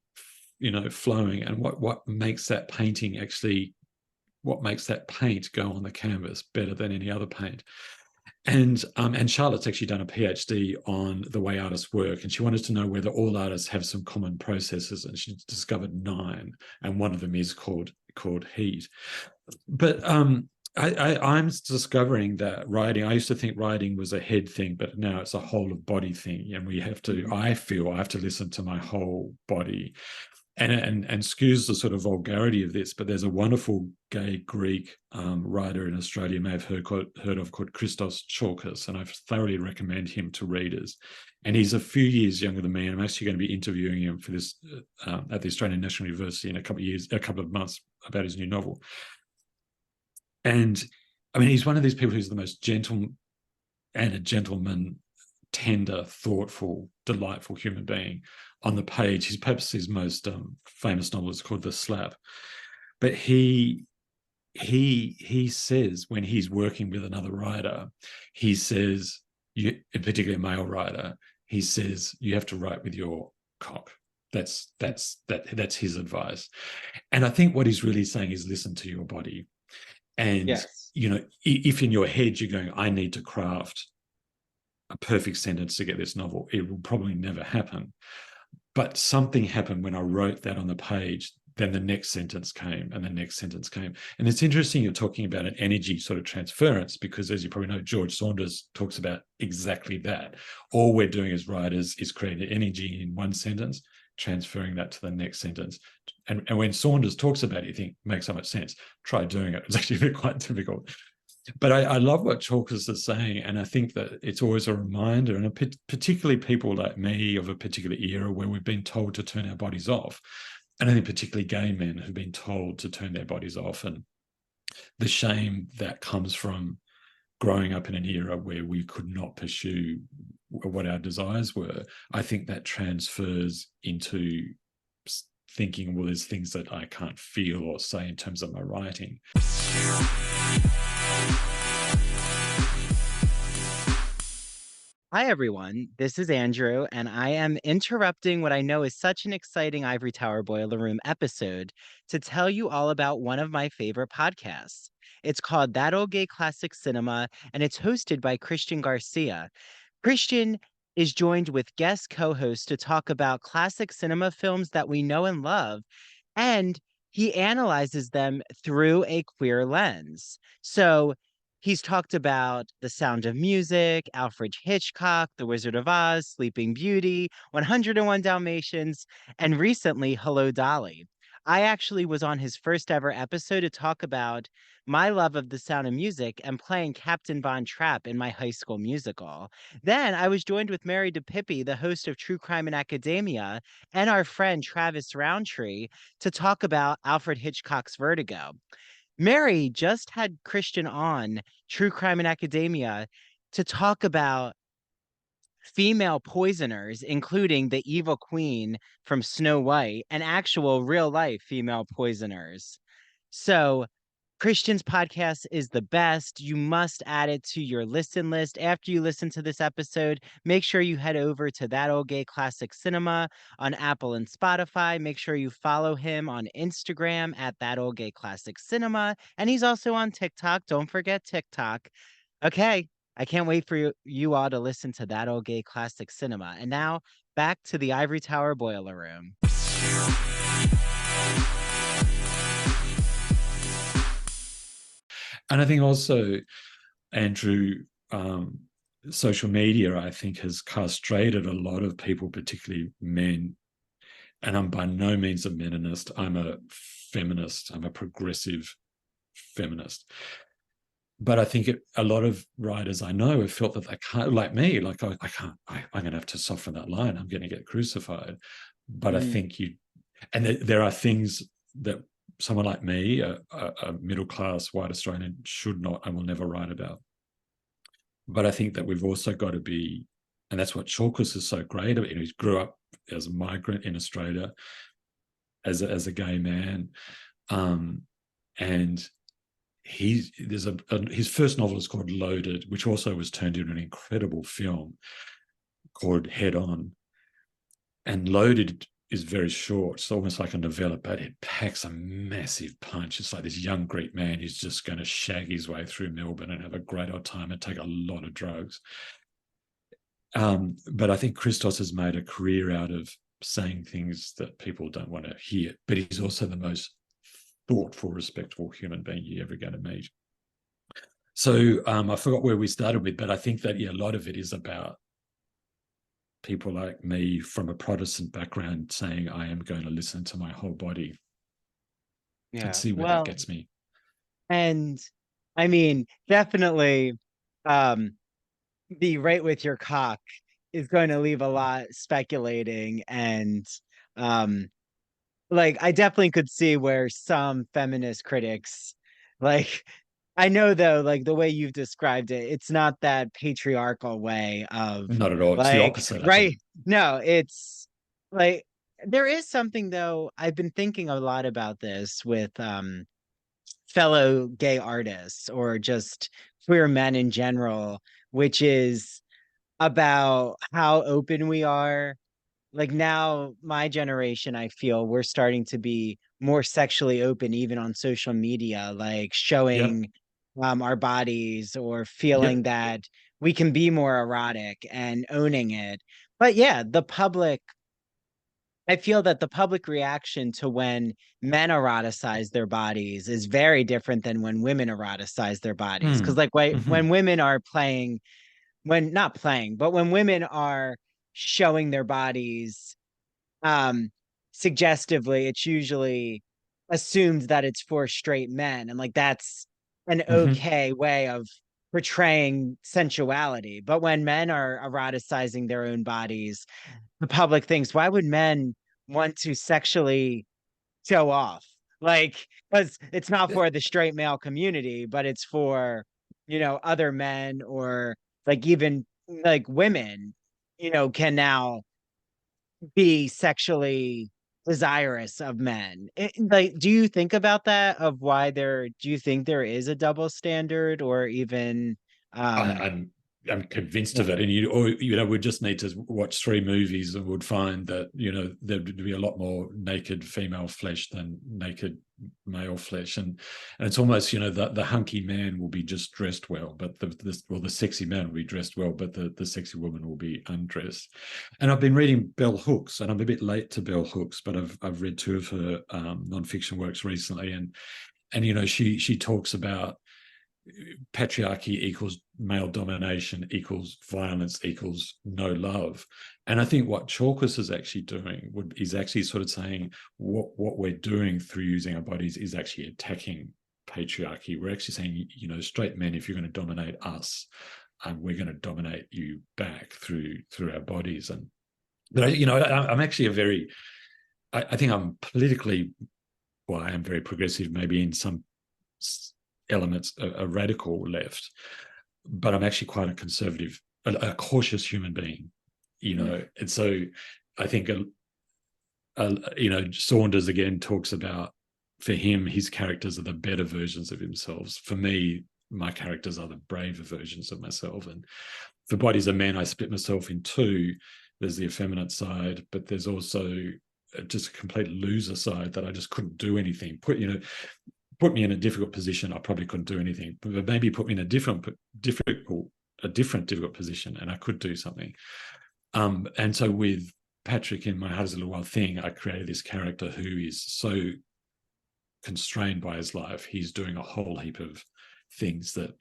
A: flowing, and what makes that painting actually, what makes that paint go on the canvas better than any other paint. And Charlotte's actually done a PhD on the way artists work, and she wanted to know whether all artists have some common processes, and she discovered 9, and one of them is called heat. But I'm discovering that writing, I used to think writing was a head thing, but now it's a whole of body thing, and I feel I have to listen to my whole body. And excuse the sort of vulgarity of this, but there's a wonderful gay Greek writer in Australia you may have heard of called Christos Chalkis, and I thoroughly recommend him to readers. And he's a few years younger than me, and I'm actually going to be interviewing him for this at the Australian National University in a couple of months about his new novel. And I mean, he's one of these people who's the most gentle and a gentleman, tender, thoughtful, delightful human being on the page. Perhaps his most famous novel is called The Slap. But he says when he's working with another writer, he says, particularly a male writer, he says you have to write with your cock. That's his advice. And I think what he's really saying is listen to your body. And
B: yes
A: if in your head you're going, I need to craft a perfect sentence to get this novel, it will probably never happen. But something happened when I wrote that on the page. Then the next sentence came, and the next sentence came. And it's interesting you're talking about an energy sort of transference, because as you probably know, George Saunders talks about exactly that. All we're doing as writers is creating energy in one sentence, transferring that to the next sentence. And when Saunders talks about it, you think, makes so much sense. Try doing it. It's actually quite difficult. But I love what Chalkers is saying, and I think that it's always a reminder, and particularly people like me of a particular era where we've been told to turn our bodies off, and I think particularly gay men who've been told to turn their bodies off, and the shame that comes from growing up in an era where we could not pursue what our desires were. I think that transfers into thinking, well, there's things that I can't feel or say in terms of my writing.
B: Hi, everyone. This is Andrew, and I am interrupting what I know is such an exciting Ivory Tower Boiler Room episode to tell you all about one of my favorite podcasts. It's called That Old Gay Classic Cinema, and it's hosted by Christian Garcia. Christian is joined with guest co hosts to talk about classic cinema films that we know and love, and he analyzes them through a queer lens. So he's talked about The Sound of Music, Alfred Hitchcock, The Wizard of Oz, Sleeping Beauty, 101 Dalmatians, and recently Hello, Dolly. I actually was on his first ever episode to talk about my love of The Sound of Music and playing Captain Von Trapp in my high school musical. Then I was joined with Mary DePippi, the host of True Crime in Academia, and our friend Travis Roundtree to talk about Alfred Hitchcock's Vertigo. Mary just had Christian on True Crime in Academia to talk about female poisoners, including the evil queen from Snow White and actual real life female poisoners. So, Christian's podcast is the best. You must add it to your listen list. After you listen to this episode, make sure you head over to That Old Gay Classic Cinema on Apple and Spotify. Make sure you follow him on Instagram at That Old Gay Classic Cinema. And he's also on TikTok. Don't forget TikTok. Okay, I can't wait for you all to listen to That Old Gay Classic Cinema. And now back to the Ivory Tower Boiler Room.
A: And I think also, Andrew, social media, I think, has castrated a lot of people, particularly men. And I'm by no means a meninist. I'm a feminist. I'm a progressive feminist. But I think a lot of writers I know have felt that they can't, like me, like I can't, I'm going to have to soften that line. I'm going to get crucified. But I think there are things that someone like me, a middle-class white Australian, should not and will never write about. But I think that we've also got to be, and that's what Chalkers is so great about. He grew up as a migrant in Australia, as a gay man, and his first novel is called Loaded, which also was turned into an incredible film called Head On. And Loaded is very short. It's almost like a novella, but it packs a massive punch. It's like this young Greek man who's just going to shag his way through Melbourne and have a great old time and take a lot of drugs. But I think Christos has made a career out of saying things that people don't want to hear, but he's also the most thoughtful, respectful human being you're ever going to meet. So I forgot where we started with, but I think that, a lot of it is about people like me from a Protestant background saying, I am going to listen to my whole body and see where that gets me.
B: And I mean, definitely the right with your cock is going to leave a lot speculating. And like, I definitely could see where some feminist critics, like, I know though, like the way you've described it, it's not that patriarchal way of
A: Not at all. It's the
B: like,
A: opposite, I
B: right?
A: think.
B: No, it's like there is something though. I've been thinking a lot about this with fellow gay artists or just queer men in general, which is about how open we are. Like now, my generation, I feel we're starting to be more sexually open, even on social media, like
A: Yep.
B: showing our bodies or feeling
A: Yep.
B: that we can be more erotic and owning it. But yeah, the public I feel that the public reaction to when men eroticize their bodies is very different than when women eroticize their bodies. Because
A: Mm.
B: like
A: Hmm.
B: when women are playing, when not playing, but when women are showing their bodies um suggestively, it's usually assumed that it's for straight men. And like that's an
A: Hmm.
B: okay way of portraying sensuality. But when men are eroticizing their own bodies, the public thinks, why would men want to sexually show off? Like, because it's not for the straight male community, but it's for, other men or like even like women, can now be sexually desirous of men. Like, do you think about that of why do you think there is a double standard or even,
A: I,
B: um,
A: I'm convinced
B: yeah,
A: of it, and we just need to watch 3 movies and would find that there'd be a lot more naked female flesh than naked male flesh, and it's almost the hunky man will be just dressed well, but the sexy man will be dressed well, but the sexy woman will be undressed. And I've been reading Bell Hooks, and I'm a bit late to Bell Hooks, but I've read 2 of her nonfiction works recently, and she talks about patriarchy equals male domination equals violence equals no love. And I think what Chalkers is actually doing is actually sort of saying what we're doing through using our bodies is actually attacking patriarchy. We're actually saying, straight men, if you're going to dominate us, we're going to dominate you back through our bodies. And but I'm actually I think I'm politically, well, I am very progressive, maybe in some elements a radical left, but I'm actually quite a conservative, a cautious human being, and so I think Saunders again talks about, for him, his characters are the better versions of themselves. For me, my characters are the braver versions of myself. And for Bodies of Men, I split myself in 2. There's the effeminate side, but there's also just a complete loser side that I just couldn't do anything. Put me in a difficult position, I probably couldn't do anything. But maybe put me in a different difficult position, and I could do something. And so with Patrick in My Heart Is a Little Wild Thing, I created this character who is so constrained by his life. He's doing a whole heap of things that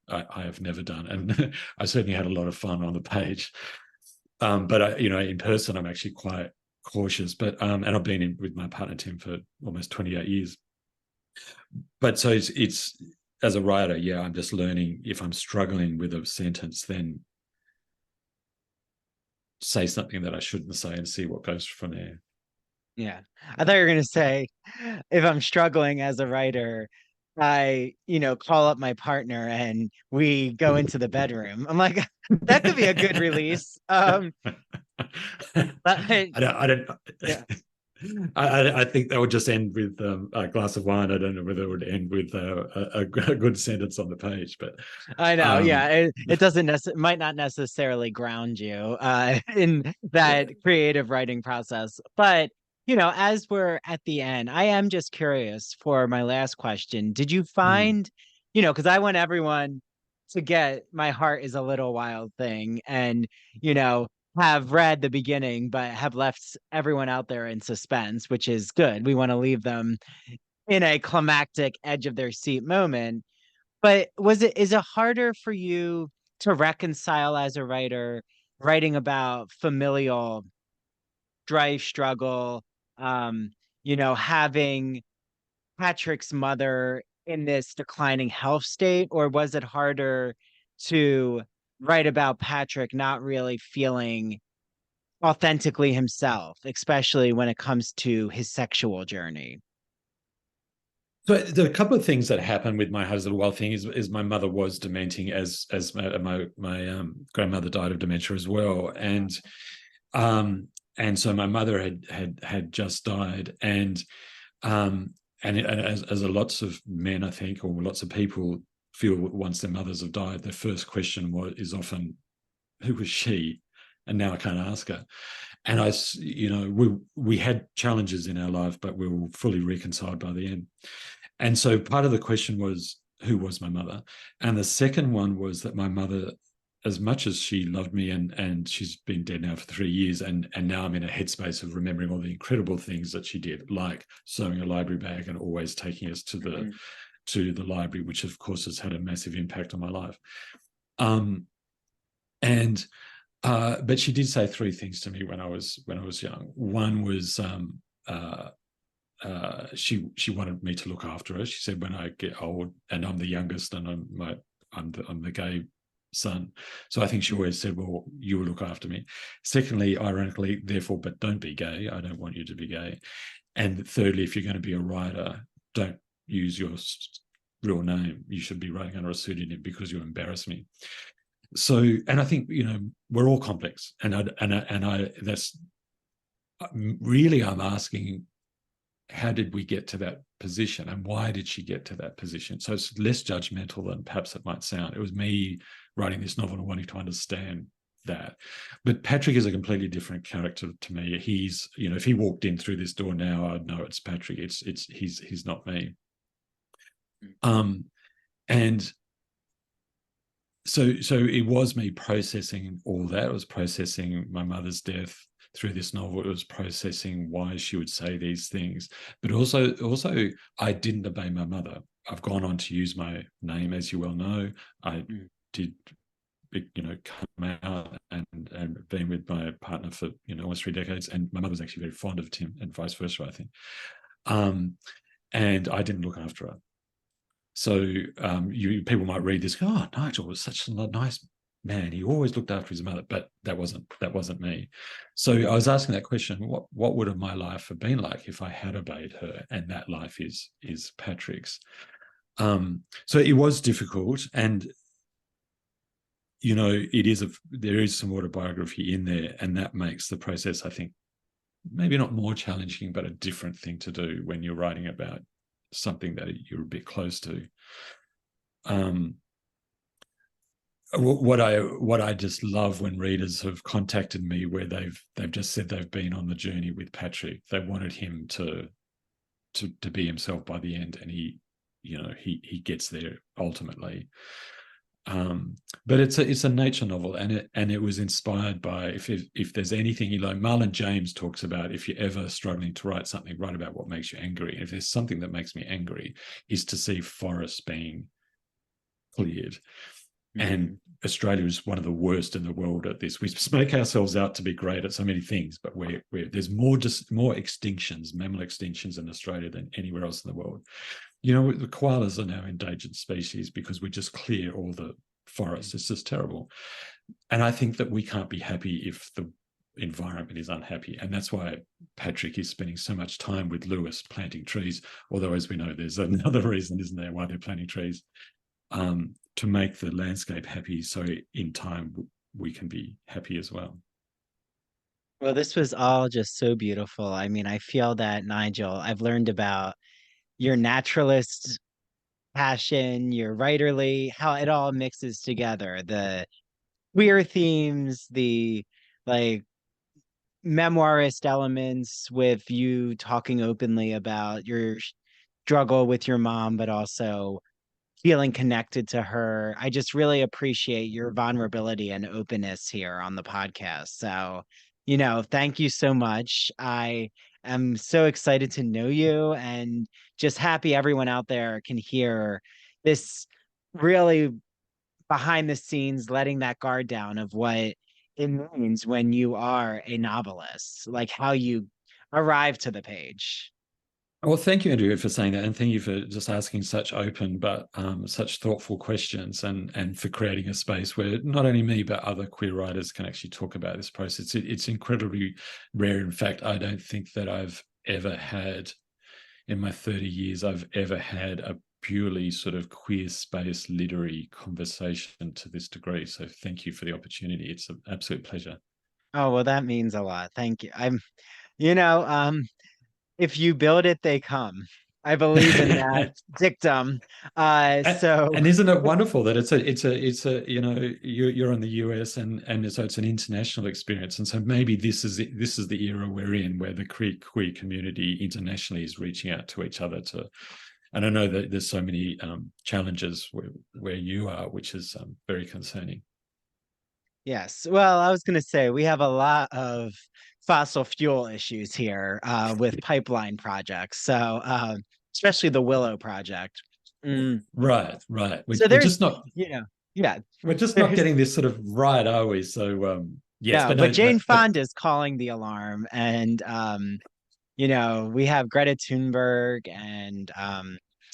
A: I have never done, and I certainly had a lot of fun on the page. But in person, I'm actually quite cautious. But and I've been in with my partner Tim for almost 28 years. But so it's as a writer, yeah, I'm just learning. If I'm struggling with a sentence, then say something that I shouldn't say and see what goes from there.
B: Yeah. I thought you were going to say, if I'm struggling as a writer, I, call up my partner and we go into the bedroom. I'm like, that could be a good release. But
A: I don't.
B: yeah,
A: I think that would just end with a glass of wine. I don't know whether it would end with a good sentence on the page, but
B: I know. Yeah.
A: um,
B: It doesn't might not necessarily ground you in that creative writing process. But, as we're at the end, I am just curious for my last question. Did you
A: mm,
B: find, because I want everyone to get My Heart Is a Little Wild Thing and, you know, have read the beginning, but have left everyone out there in suspense, which is good. We want to leave them in a climactic edge of their seat moment. But is it harder for you to reconcile as a writer writing about familial strife, struggle, um, having Patrick's mother in this declining health state, or was it harder to write about Patrick not really feeling authentically himself, especially when it comes to his sexual journey?
A: so there are a couple of things that happened with My Heart Is a Little Wild Thing. Is my mother was dementing, as my grandmother died of dementia as well, um, and so my mother had just died, um, and as lots of men, I think, or lots of people feel once their mothers have died, their first question is often, "Who was she?" And now I can't ask her. And we had challenges in our life, but we were fully reconciled by the end. And so part of the question was, who was my mother? And the second one was that my mother as much as she loved me, and she's been dead now for 3 years, and now I'm in a headspace of remembering all the incredible things that she did, like sewing a library bag and always taking us to the library, which of course has had a massive impact on my life. And but she did say 3 things to me when I was young. One was she wanted me to look after her. She said, when I get old, and I'm the youngest, and I'm the gay son, so I think she always said, well, you will look after me. Secondly, ironically, therefore, but don't be gay. I don't want you to be gay. And thirdly, if you're going to be a writer, don't use your real name. You should be writing under a pseudonym because you embarrass me. So, and I think, we're all complex, and I that's really, I'm asking, how did we get to that position, and why did she get to that position? So it's less judgmental than perhaps it might sound. It was me writing this novel and wanting to understand that. But Patrick is a completely different character to me. He's, if he walked in through this door now, I'd know it's Patrick. He's not me. And so it was me processing all that. It was processing my mother's death through this novel. It was processing why she would say these things, but also I didn't obey my mother. I've gone on to use my name, as you well know. I did, come out and been with my partner for almost 3 decades, and my mother was actually very fond of Tim, and vice versa, I think. And I didn't look after her. So people might read this, oh, Nigel was such a nice man. He always looked after his mother, but that wasn't me. So I was asking that question: what would have my life have been like if I had obeyed her? And that life is Patrick's. So it was difficult, and there is some autobiography in there, and that makes the process, I think, maybe not more challenging, but a different thing to do when you're writing about something that you're a bit close to. What I just love when readers have contacted me where they've just said they've been on the journey with Patrick. They wanted him to be himself by the end, and he gets there ultimately. But it's a nature novel, and it was inspired by, if there's anything, Marlon James talks about, if you're ever struggling to write something, write about what makes you angry. And if there's something that makes me angry, is to see forests being cleared. And Australia is one of the worst in the world at this. We make ourselves out to be great at so many things, but there's more extinctions, mammal extinctions in Australia than anywhere else in the world. The koalas are now endangered species because we just clear all the forests. It's just terrible. And I think that we can't be happy if the environment is unhappy. And that's why Patrick is spending so much time with Lewis planting trees. Although, as we know, there's another reason, isn't there, why they're planting trees, to make the landscape happy. So in time, we can be happy as well.
B: Well, this was all just so beautiful. I mean, I feel that, Nigel, I've learned about your naturalist passion, your writerly, how it all mixes together. The queer themes, the like memoirist elements with you talking openly about your struggle with your mom, but also feeling connected to her. I just really appreciate your vulnerability and openness here on the podcast. So, thank you so much. I am so excited to know you, and just happy everyone out there can hear this really behind the scenes, letting that guard down of what it means when you are a novelist, like how you arrive to the page.
A: Well, thank you, Andrew, for saying that, and thank you for just asking such open but such thoughtful questions, and for creating a space where not only me but other queer writers can actually talk about this process. It's incredibly rare. In fact, I don't think that I've ever had, in my 30 years, I've ever had a purely sort of queer space literary conversation to this degree. So thank you for the opportunity. It's an absolute pleasure.
B: Oh, well, that means a lot. Thank you. You know, um, if you build it, they come. I believe in that dictum. So
A: And isn't it wonderful that it's a you're in the US, and so it's an international experience, and so maybe this is the era we're in, where the queer community internationally is reaching out to each other and I know that there's so many challenges where you are, which is very concerning.
B: Yes. Well, I was going to say we have a lot of fossil fuel issues here with pipeline projects. So, especially the Willow project. Mm.
A: Right, right.
B: So
A: We're
B: there's,
A: just not
B: you know, yeah,
A: we're just not
B: there's
A: getting this sort of right, are we? So yes,
B: no,
A: but
B: but
A: no,
B: Jane
A: but
B: Fonda is calling the alarm, and we have Greta Thunberg, and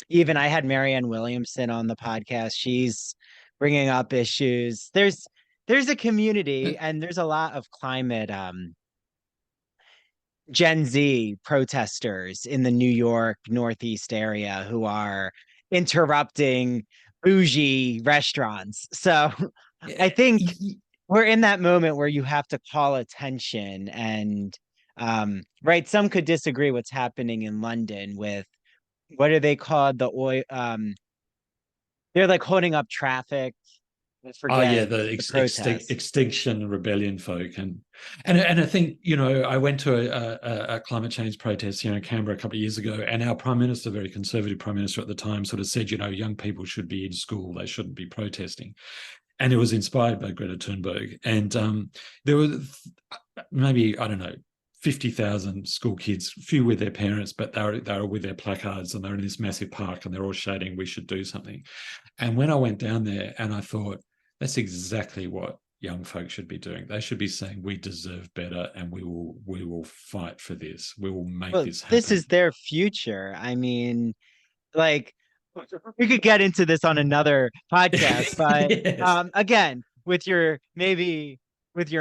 B: even I had Marianne Williamson on the podcast. She's bringing up issues. There's a community, and there's a lot of climate Gen Z protesters in the New York Northeast area who are interrupting bougie restaurants. So I think we're in that moment where you have to call attention and right, some could disagree what's happening in London with what are they called? The oil they're like holding up traffic. I
A: oh yeah,
B: forget
A: the
B: the protest.
A: Extinction Rebellion folk, and I think I went to a climate change protest here in Canberra a couple of years ago, and our prime minister, very conservative prime minister at the time, sort of said, young people should be in school, they shouldn't be protesting, and it was inspired by Greta Thunberg, and there were maybe I don't know. 50,000 school kids, few with their parents, but they were with their placards and they're in this massive park and they're all shouting, we should do something. And when I went down there and I thought, that's exactly what young folks should be doing. They should be saying, we deserve better and we will fight for this. We will make
B: Well,
A: this
B: this is
A: happen.
B: their future. I mean, like we could get into this on another podcast, but
A: Yes.
B: again, with your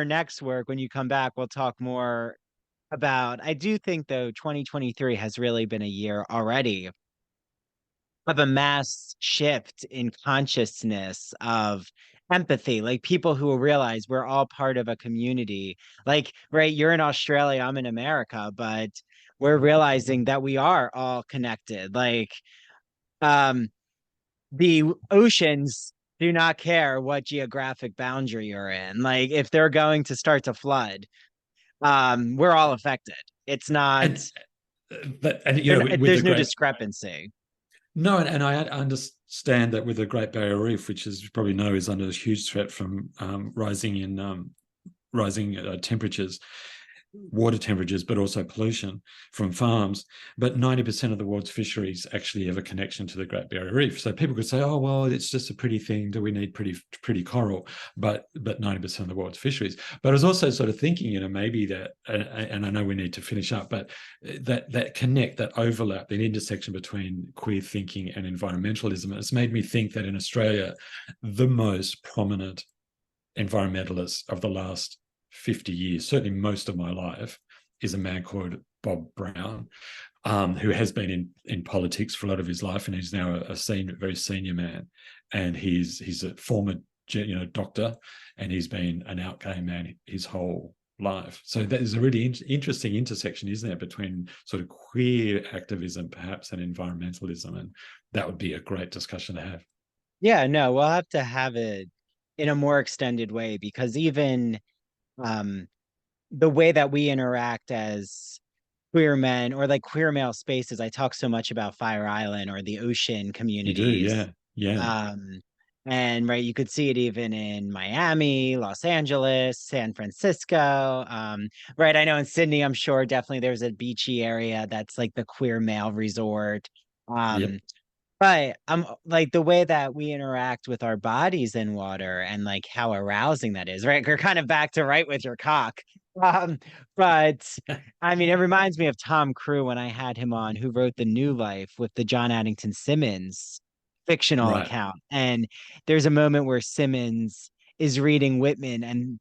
B: next work when you come back, we'll talk more about. I do think though 2023 has really been a year already of a mass shift in consciousness of empathy, like people who will realize we're all part of a community. Like, right, you're in Australia, I'm in America, but we're realizing that we are all connected. Like, um, the oceans do not care what geographic boundary you're in. Like, if they're going to start to flood, we're all affected. It's not,
A: And but and with the
B: there's no
A: great
B: discrepancy.
A: no, and I understand that with the Great Barrier Reef, which as you probably know is under a huge threat from rising temperatures, water temperatures, but also pollution from farms. But 90% of the world's fisheries actually have a connection to the Great Barrier Reef. So people could say, oh, well, it's just a pretty thing. Do we need pretty coral? But 90% of the world's fisheries. But I was also sort of thinking, maybe that, and I know we need to finish up, but that overlap, that intersection between queer thinking and environmentalism has made me think that in Australia, the most prominent environmentalist of the last 50 years, certainly most of my life, is a man called Bob Brown, who has been in politics for a lot of his life, and he's now a very senior man, and he's a former doctor, and he's been an out gay man his whole life. So that is a really interesting intersection, isn't there, between sort of queer activism perhaps and environmentalism, and that would be a great discussion to have.
B: Yeah, no, we'll have to have it in a more extended way because even um the way that we interact as queer men or like queer male spaces, I talk so much about Fire Island or the ocean
A: You do,
B: communities.
A: yeah, yeah,
B: Um and right, you could see it even in Miami, Los Angeles, San Francisco. Right, I know in Sydney, I'm sure definitely there's a beachy area that's like the queer male resort.
A: yep,
B: Um, Right. Like the way that we interact with our bodies in water and like how arousing that is, right? We're kind of back to right with your cock. Um, but I mean, it reminds me of Tom Crew when I had him on, who wrote The New Life with the John Addington Symonds fictional
A: right.
B: account. And there's a moment where Symonds is reading Whitman and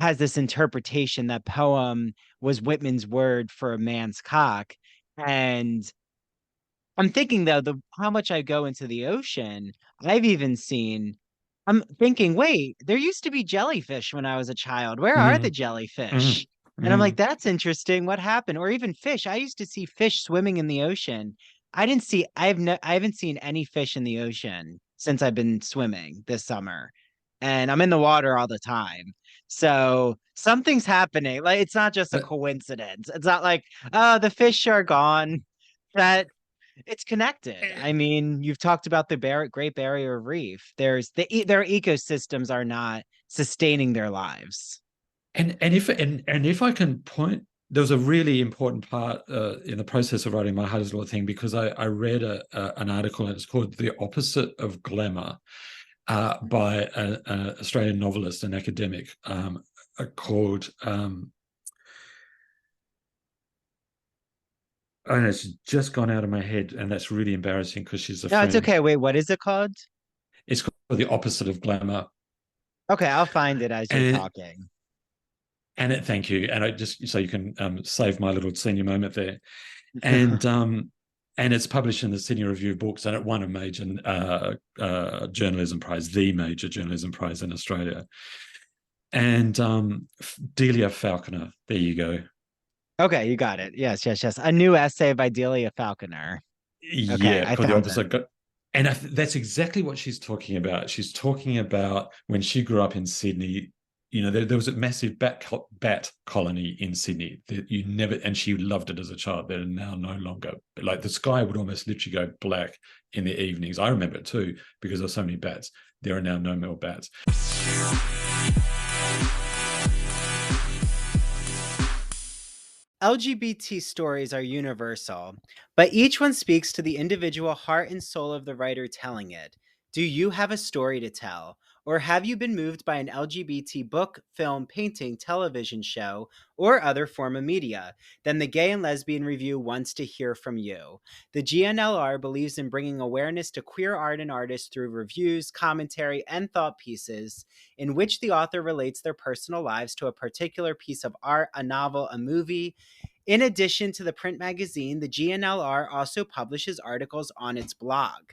B: has this interpretation that poem was Whitman's word for a man's cock. And I'm thinking though, the how much I go into the ocean, I've even seen, I'm thinking, wait, there used to be jellyfish when I was a child. Where are the
A: Mm, mm,
B: jellyfish? And I'm like,
A: mm.
B: that's interesting. What happened? Or even fish. I used to see fish swimming in the ocean. I didn't see, I haven't seen any fish in the ocean since I've been swimming this summer. And I'm in the water all the time. So something's happening. Like it's not just a
A: But
B: coincidence. It's not like, oh, the fish are gone. That It's connected.
A: And
B: I mean, you've talked about the Great Barrier Reef. Their ecosystems are not sustaining their lives.
A: if I can point, there was a really important part in the process of writing my hardest law thing, because I read an article, and it's called "The Opposite of Glamour," by an Australian novelist and academic called. And it's just gone out of my head, and that's really embarrassing because she's a
B: No, it's
A: friend.
B: okay. Wait, what is it called?
A: It's called "The Opposite of Glamour,"
B: Okay, I'll find it as you're
A: and
B: talking.
A: thank you, and I just so you can save my little senior moment there, and it's published in the Sydney Review of Books, and it won a major journalism prize, the major journalism prize in Australia. And Delia Falconer, there you go.
B: Okay, you got it. Yes, yes, yes. A new essay by Delia Falconer. Okay,
A: Yeah,
B: I
A: called "The
B: found it.
A: Opposite." And that's exactly what she's talking about. She's talking about when she grew up in Sydney. There was a massive bat colony in Sydney that you never, and she loved it as a child. That are now no longer, like the sky would almost literally go black in the evenings. I remember it too because there were so many bats. There are now no more bats.
B: LGBT stories are universal, but each one speaks to the individual heart and soul of the writer telling it. Do you have a story to tell? Or have you been moved by an LGBT book, film, painting, television show, or other form of media? Then the Gay and Lesbian Review wants to hear from you. The GNLR believes in bringing awareness to queer art and artists through reviews, commentary, and thought pieces in which the author relates their personal lives to a particular piece of art, a novel, a movie. In addition to the print magazine, the GNLR also publishes articles on its blog.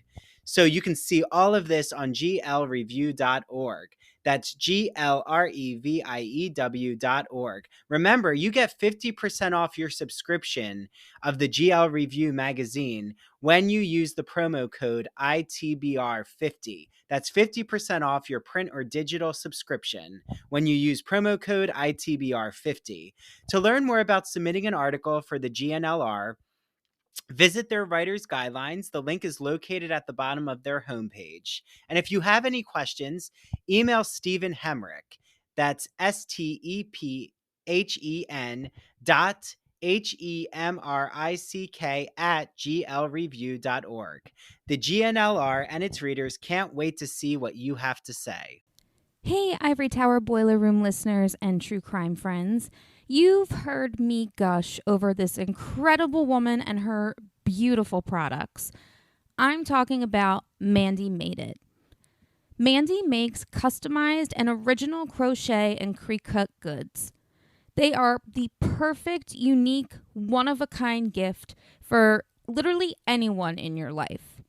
B: So you can see all of this on glreview.org. That's glreview.org. Remember, you get 50% off your subscription of the GL Review magazine when you use the promo code ITBR50. That's 50% off your print or digital subscription when you use promo code ITBR50. To learn more about submitting an article for the GNLR, visit their writer's guidelines. The link is located at the bottom of their homepage. And if you have any questions, email Stephen Hemrick. That's STEPHEN dot HEMRICK at glreview.org. The GNLR and its readers can't wait to see what you have to say.
C: Hey, Ivory Tower Boiler Room listeners and true crime friends. You've heard me gush over this incredible woman and her beautiful products. I'm talking about Mandy Made It. Mandy makes customized and original crochet and pre-cut goods. They are the perfect, unique, one-of-a-kind gift for literally anyone in your life.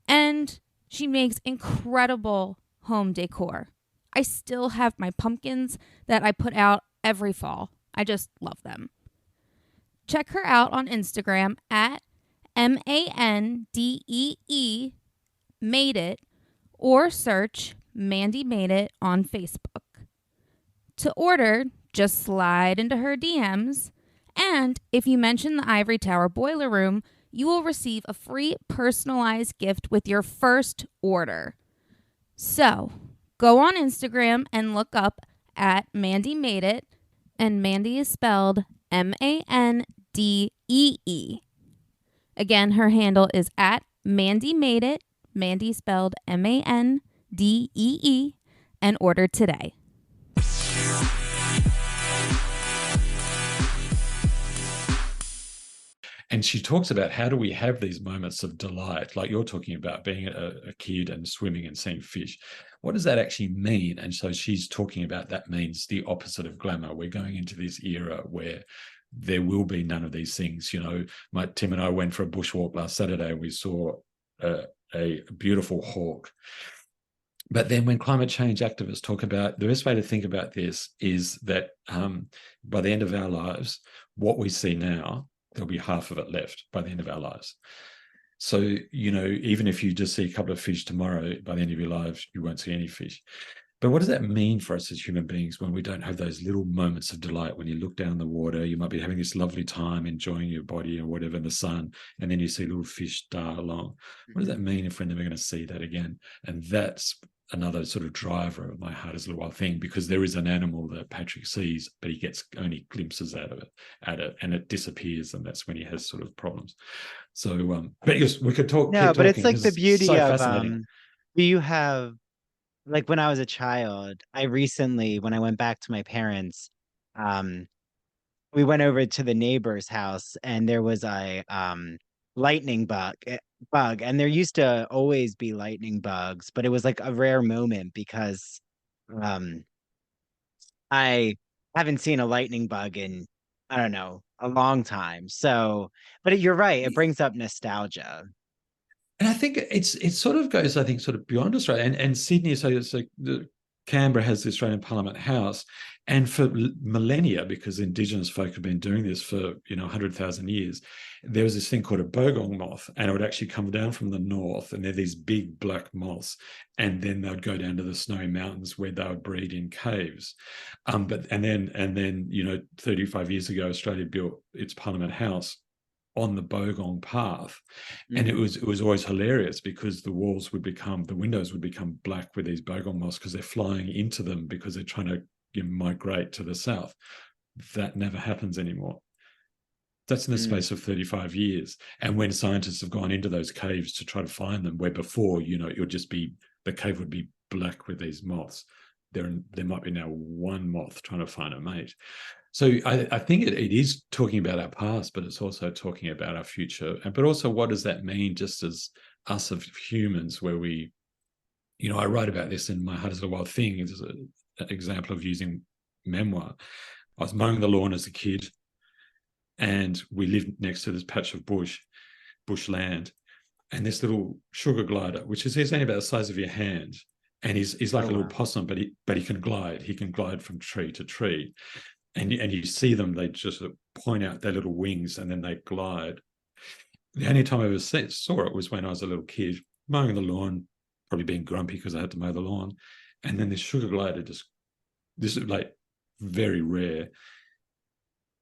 C: And she makes incredible home decor. I still have my pumpkins that I put out every fall. I just love them. Check her out on Instagram at MANDEE Made It, or search Mandy Made It on Facebook. To order, just slide into her DMs, and if you mention the Ivory Tower Boiler Room, you will receive a free personalized gift with your first order. So, go on Instagram and look up at Mandy Made It, and Mandy is spelled MANDEE. Again, her handle is at Mandy Made It, Mandy spelled MANDEE, and order today.
A: And she talks about how do we have these moments of delight, like you're talking about being a kid and swimming and seeing fish. What does that actually mean? And so she's talking about that means the opposite of glamour. We're going into this era where there will be none of these things. Tim and I went for a bushwalk last Saturday and we saw a beautiful hawk. But then when climate change activists talk about, the best way to think about this is that by the end of our lives, what we see now, there'll be half of it left by the end of our lives. So, even if you just see a couple of fish tomorrow, by the end of your lives, you won't see any fish. But what does that mean for us as human beings when we don't have those little moments of delight? When you look down the water, you might be having this lovely time enjoying your body or whatever in the sun, and then you see little fish dart along. What does that mean if we're never going to see that again? And that's another sort of driver of my heart is a little wild thing, because there is an animal that Patrick sees, but he gets only glimpses out of it, and it disappears, and that's when he has sort of problems. So, but yes, we could talk.
B: No,
A: Keep
B: but it's
A: talking.
B: like the
A: It's
B: beauty
A: so
B: of
A: fascinating.
B: do you have like when I was a child, I recently, when I went back to my parents, um, we went over to the neighbor's house and there was a lightning bug, and there used to always be lightning bugs, but it was like a rare moment because um I haven't seen a lightning bug in, I don't know, a long time. So, but you're right, it brings up nostalgia.
A: And I think it sort of goes, I think, sort of beyond Australia and Sydney. So Canberra has the Australian Parliament House, and for millennia, because Indigenous folk have been doing this for 100,000 years, there was this thing called a bogong moth, and it would actually come down from the north, and they're these big black moths, and then they'd go down to the snowy mountains where they would breed in caves. And then 35 years ago, Australia built its Parliament House on the bogong path, and it was always hilarious because the windows would become black with these bogong moths because they're flying into them because they're trying to migrate to the south. That never happens anymore. That's in the space of 35 years. And when scientists have gone into those caves to try to find them, where before it would just be, the cave would be black with these moths, there might be now one moth trying to find a mate. So I think it is talking about our past, but it's also talking about our future. But also, what does that mean just as us of humans, where we, I write about this in My Heart is a Wild Thing. It's an example of using memoir. I was mowing the lawn as a kid, and we lived next to this patch of bushland, and this little sugar glider, which is only about the size of your hand, and he's like a little possum, but he can glide. He can glide from tree to tree. And you see them, they just sort of point out their little wings and then they glide. The only time I ever saw it was when I was a little kid mowing the lawn, probably being grumpy because I had to mow the lawn. And then this sugar glider this is like very rare,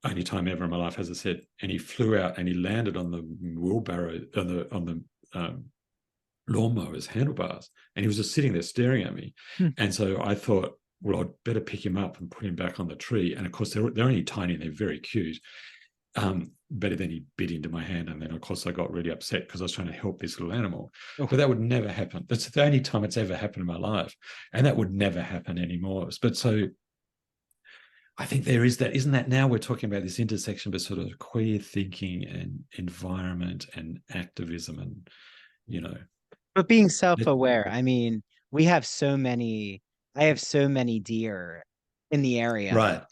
A: only time ever in my life, as I said. And he flew out and he landed on the wheelbarrow, on the lawnmower's handlebars. And he was just sitting there staring at me. And so I thought, well, I'd better pick him up and put him back on the tree. And of course, they're only tiny and they're very cute. But then he bit into my hand. And then, of course, I got really upset because I was trying to help this little animal. But that would never happen. That's the only time it's ever happened in my life. And that would never happen anymore. But so I think there is that, isn't that now we're talking about this intersection of sort of queer thinking and environment and activism and,
B: But being self-aware, I mean, I have so many deer in the area.
A: Right.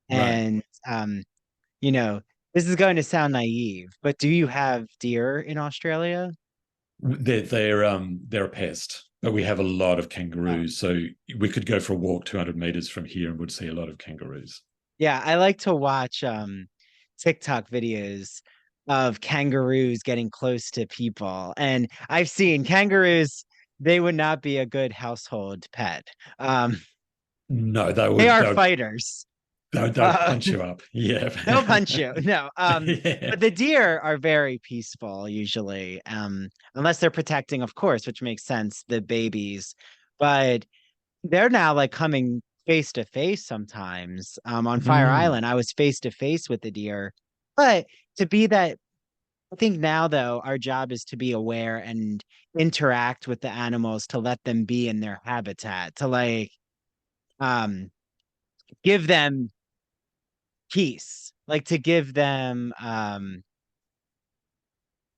B: And this is going to sound naive, but do you have deer in Australia?
A: They're a pest, but we have a lot of kangaroos. So we could go for a walk 200 meters from here and would see a lot of kangaroos.
B: Yeah, I like to watch TikTok videos of kangaroos getting close to people. And I've seen kangaroos, they would not be a good household pet.
A: No,
B: they are fighters.
A: They'll punch you up. Yeah.
B: They'll punch you. No.
A: Yeah.
B: But the deer are very peaceful usually. Unless they're protecting, of course, which makes sense, the babies. But they're now like coming face to face sometimes. On Fire Island, I was face to face with the deer. But to be that, I think now though, our job is to be aware and interact with the animals, to let them be in their habitat, to like give them peace, like to give them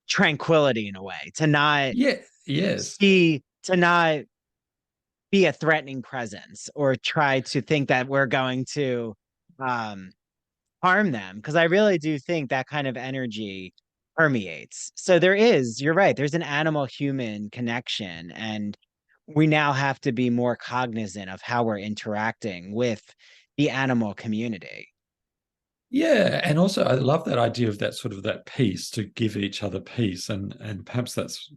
B: tranquility in a way, to not to not be a threatening presence or try to think that we're going to harm them, because I really do think that kind of energy permeates. So you're right, there's an animal human connection, and we now have to be more cognizant of how we're interacting with the animal community.
A: Yeah, and also I love that idea of that sort of that peace, to give each other peace, and perhaps that's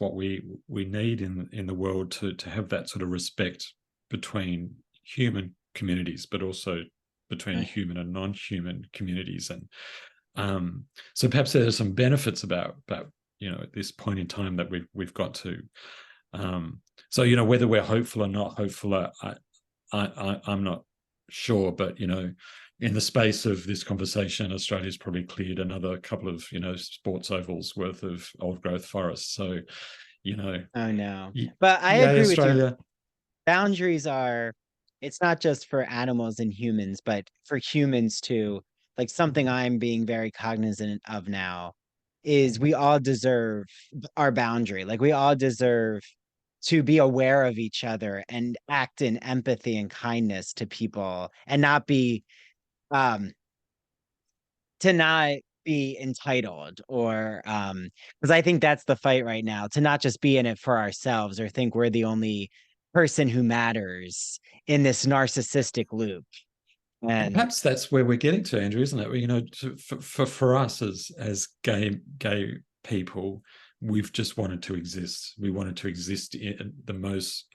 A: what we need in the world, to have that sort of respect between human communities, but also between human and non-human communities. And so perhaps there are some benefits about at this point in time that we've got to. So whether we're hopeful or not hopeful, I'm not sure, but in the space of this conversation, Australia's probably cleared another couple of sports ovals worth of old growth forests. So
B: oh no, but I agree
A: Australia.
B: with you. Boundaries are, it's not just for animals and humans, but for humans too. Like something I'm being very cognizant of now is we all deserve our boundary. Like we all deserve to be aware of each other and act in empathy and kindness to people and not be to not be entitled or because I think that's the fight right now, to not just be in it for ourselves or think we're the only person who matters in this narcissistic loop.
A: And perhaps that's where we're getting to, Andrew, isn't it? For us as gay people, we've just wanted to exist. We wanted to exist in the most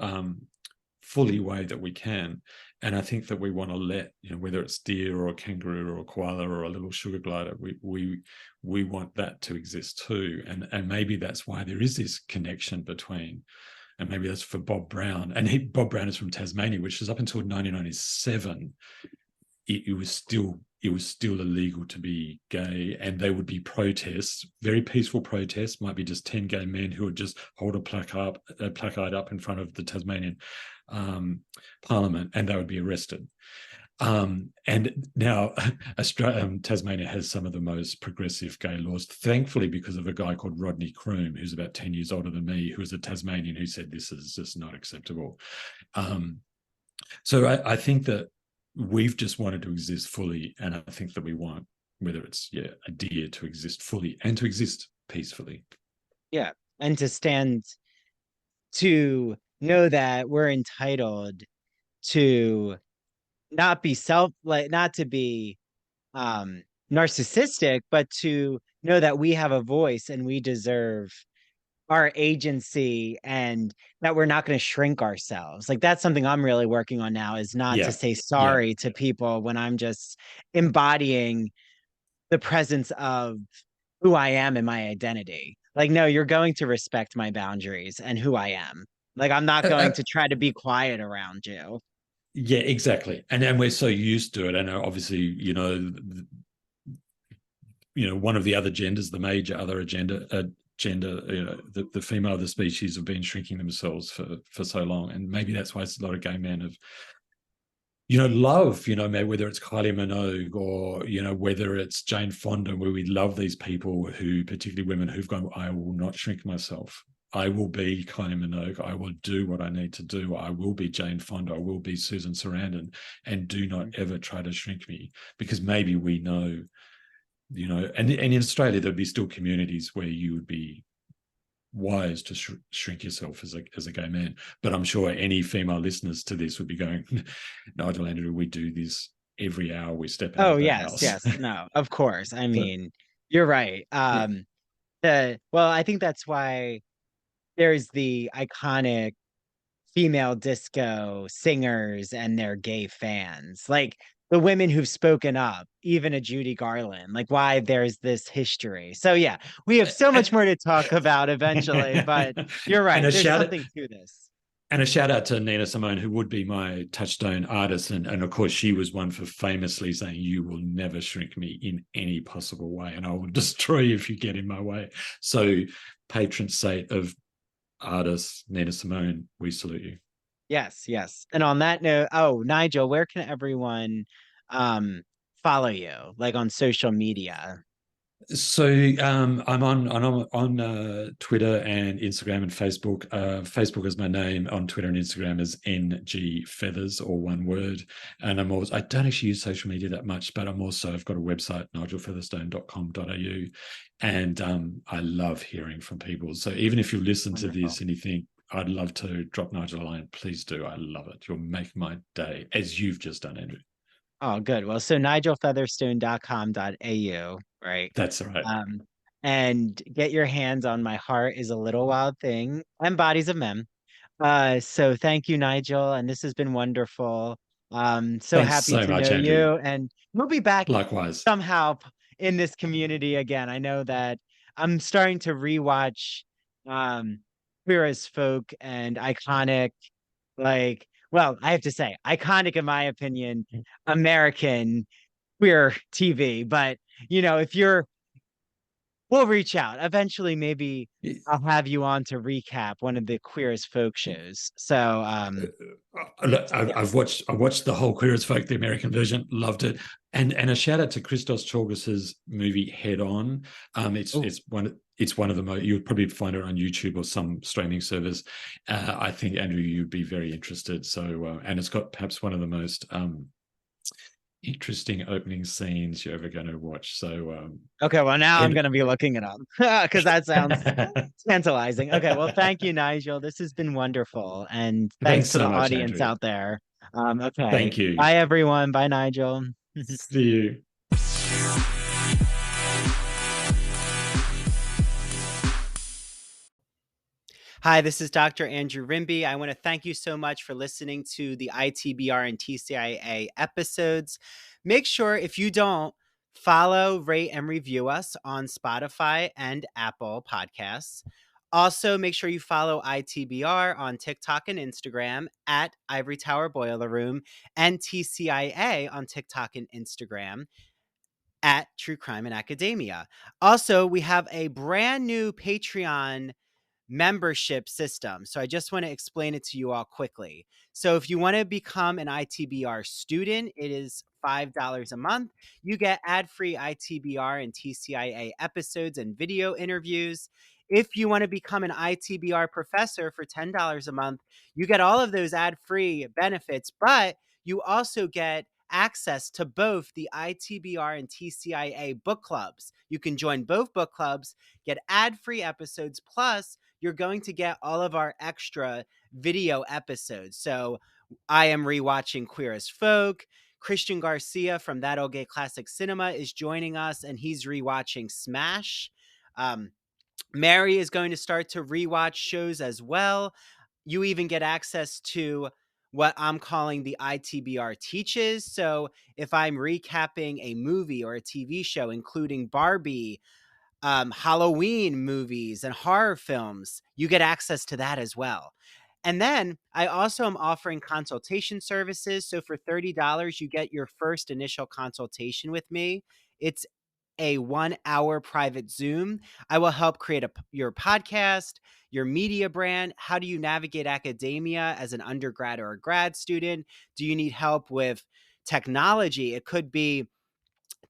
A: fully way that we can. And I think that we want to let, whether it's deer or a kangaroo or a koala or a little sugar glider, we want that to exist too. And maybe that's why there is this connection between, and maybe that's for Bob Brown. And Bob Brown is from Tasmania, which is up until 1997. It was still illegal to be gay, and there would be protests, very peaceful protests, might be just 10 gay men who would just hold a placard up in front of the Tasmanian Parliament, and they would be arrested. And now Tasmania has some of the most progressive gay laws, thankfully, because of a guy called Rodney Croome, who's about 10 years older than me, who was a Tasmanian, who said this is just not acceptable. So I think that we've just wanted to exist fully, and I think that we want, whether it's a deer, to exist fully and to exist peacefully.
B: Yeah, and to know that we're entitled to not be not to be narcissistic, but to know that we have a voice and we deserve our agency and that we're not going to shrink ourselves. Like that's something I'm really working on now, is not to say sorry to people when I'm just embodying the presence of who I am and my identity. Like, no, you're going to respect my boundaries and who I am. Like, I'm not going to try to be quiet around you.
A: Yeah, exactly. And we're so used to it. And obviously, one of the other genders, the major other gender, the female of the species have been shrinking themselves for so long. And maybe that's why a lot of gay men have, love, whether it's Kylie Minogue or, whether it's Jane Fonda, where we love these people who, particularly women who've gone, I will not shrink myself. I will be Kylie Minogue. I will do what I need to do. I will be Jane Fonda. I will be Susan Sarandon, and do not ever try to shrink me, because maybe we know, and in Australia, there'd be still communities where you would be wise to shrink yourself as a gay man. But I'm sure any female listeners to this would be going, Nigel, Andrew, we do this every hour we step out of the house.
B: Yes. No, of course. I mean, you're right. Well, I think that's why there's the iconic female disco singers and their gay fans, like the women who've spoken up, even a Judy Garland, like why there's this history. So yeah, we have so much more to talk about eventually, but you're right. There's something to this.
A: And a shout out to Nina Simone, who would be my touchstone artist. And of course, she was one for famously saying, you will never shrink me in any possible way, and I will destroy you if you get in my way. So patron saint of artist Nina Simone, we salute you.
B: Yes. And on that note, Nigel, where can everyone follow you, like on social media?
A: So I'm on Twitter and Instagram and Facebook. Facebook is my name. On Twitter and Instagram is NG Feathers, or one word. And I don't actually use social media that much, but I've got a website, nigelfeatherstone.com.au, and I love hearing from people. So even if you listen to this and you think, I'd love to drop Nigel a line, please do. I love it. You'll make my day, as you've just done, Andrew.
B: Oh, good. Well, so nigelfeatherstone.com.au, right?
A: That's right.
B: And get your hands on My Heart is a Little Wild Thing and Bodies of Men. So thank you, Nigel, and this has been wonderful. So
A: Thanks
B: happy
A: so
B: to
A: much,
B: know
A: Andrew.
B: you, and we'll be back
A: Likewise.
B: somehow in this community again. I know that I'm starting to rewatch um Queer as Folk and iconic, like, well, I have to say, iconic in my opinion, American queer TV. But if we'll reach out. Eventually, maybe I'll have you on to recap one of the Queer as Folk shows. So,
A: Look,
B: yeah.
A: I watched the whole Queer as Folk, the American version, loved it, and a shout out to Christos Chorgos's movie Head On. It's one of the most, you'll probably find it on YouTube or some streaming service. I think, Andrew, you'd be very interested. So, and it's got perhaps one of the most interesting opening scenes you're ever going to watch. So,
B: Okay, well, now I'm going to be looking it up because that sounds tantalizing. Okay, well, thank you, Nigel. This has been wonderful. And thanks
A: Thanks
B: to the
A: so much,
B: audience
A: Andrew.
B: out there. Okay.
A: Thank you.
B: Bye, everyone. Bye, Nigel.
A: See you.
B: Hi, this is Dr. Andrew Rimby. I want to thank you so much for listening to the ITBR and TCIA episodes. Make sure, if you don't, follow, rate, and review us on Spotify and Apple Podcasts. Also, make sure you follow ITBR on TikTok and Instagram at Ivory Tower Boiler Room, and TCIA on TikTok and Instagram at True Crime and Academia. Also, we have a brand new Patreon membership system. So I just want to explain it to you all quickly. So if you want to become an ITBR student, it is $5 a month. You get ad-free ITBR and TCIA episodes and video interviews. If you want to become an ITBR professor for $10 a month, you get all of those ad-free benefits, but you also get access to both the ITBR and TCIA book clubs. You can join both book clubs, get ad-free episodes, plus you're going to get all of our extra video episodes. So I am rewatching Queer as Folk. Christian Garcia from That Old Gay Classic Cinema is joining us, and he's rewatching Smash. Mary is going to start to rewatch shows as well. You even get access to what I'm calling the ITBR Teaches. So if I'm recapping a movie or a TV show, including Barbie, Halloween movies, and horror films, you get access to that as well. And then I also am offering consultation services. So for $30, you get your first initial consultation with me. It's a 1 hour private Zoom. I will help create your podcast, your media brand. How do you navigate academia as an undergrad or a grad student? Do you need help with technology? It could be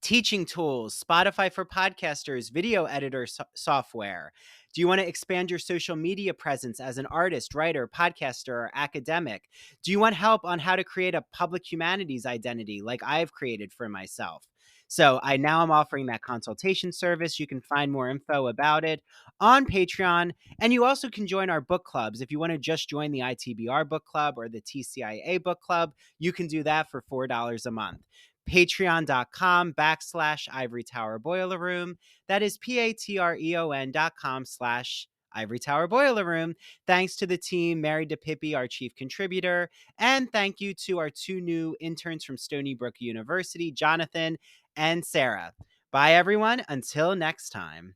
B: teaching tools, Spotify for podcasters, video editor software. Do you want to expand your social media presence as an artist, writer, podcaster, or academic? Do you want help on how to create a public humanities identity like I've created for myself? So now I'm offering that consultation service. You can find more info about it on Patreon. And you also can join our book clubs. If you want to just join the ITBR book club or the TCIA book club, you can do that for $4 a month. Patreon.com/Ivory Tower Boiler Room. That is patreon.com/Ivory Tower Boiler Room. Thanks to the team, Mary DePippi, our chief contributor, and thank you to our 2 new interns from Stony Brook University, Jonathan and Sarah. Bye, everyone. Until next time.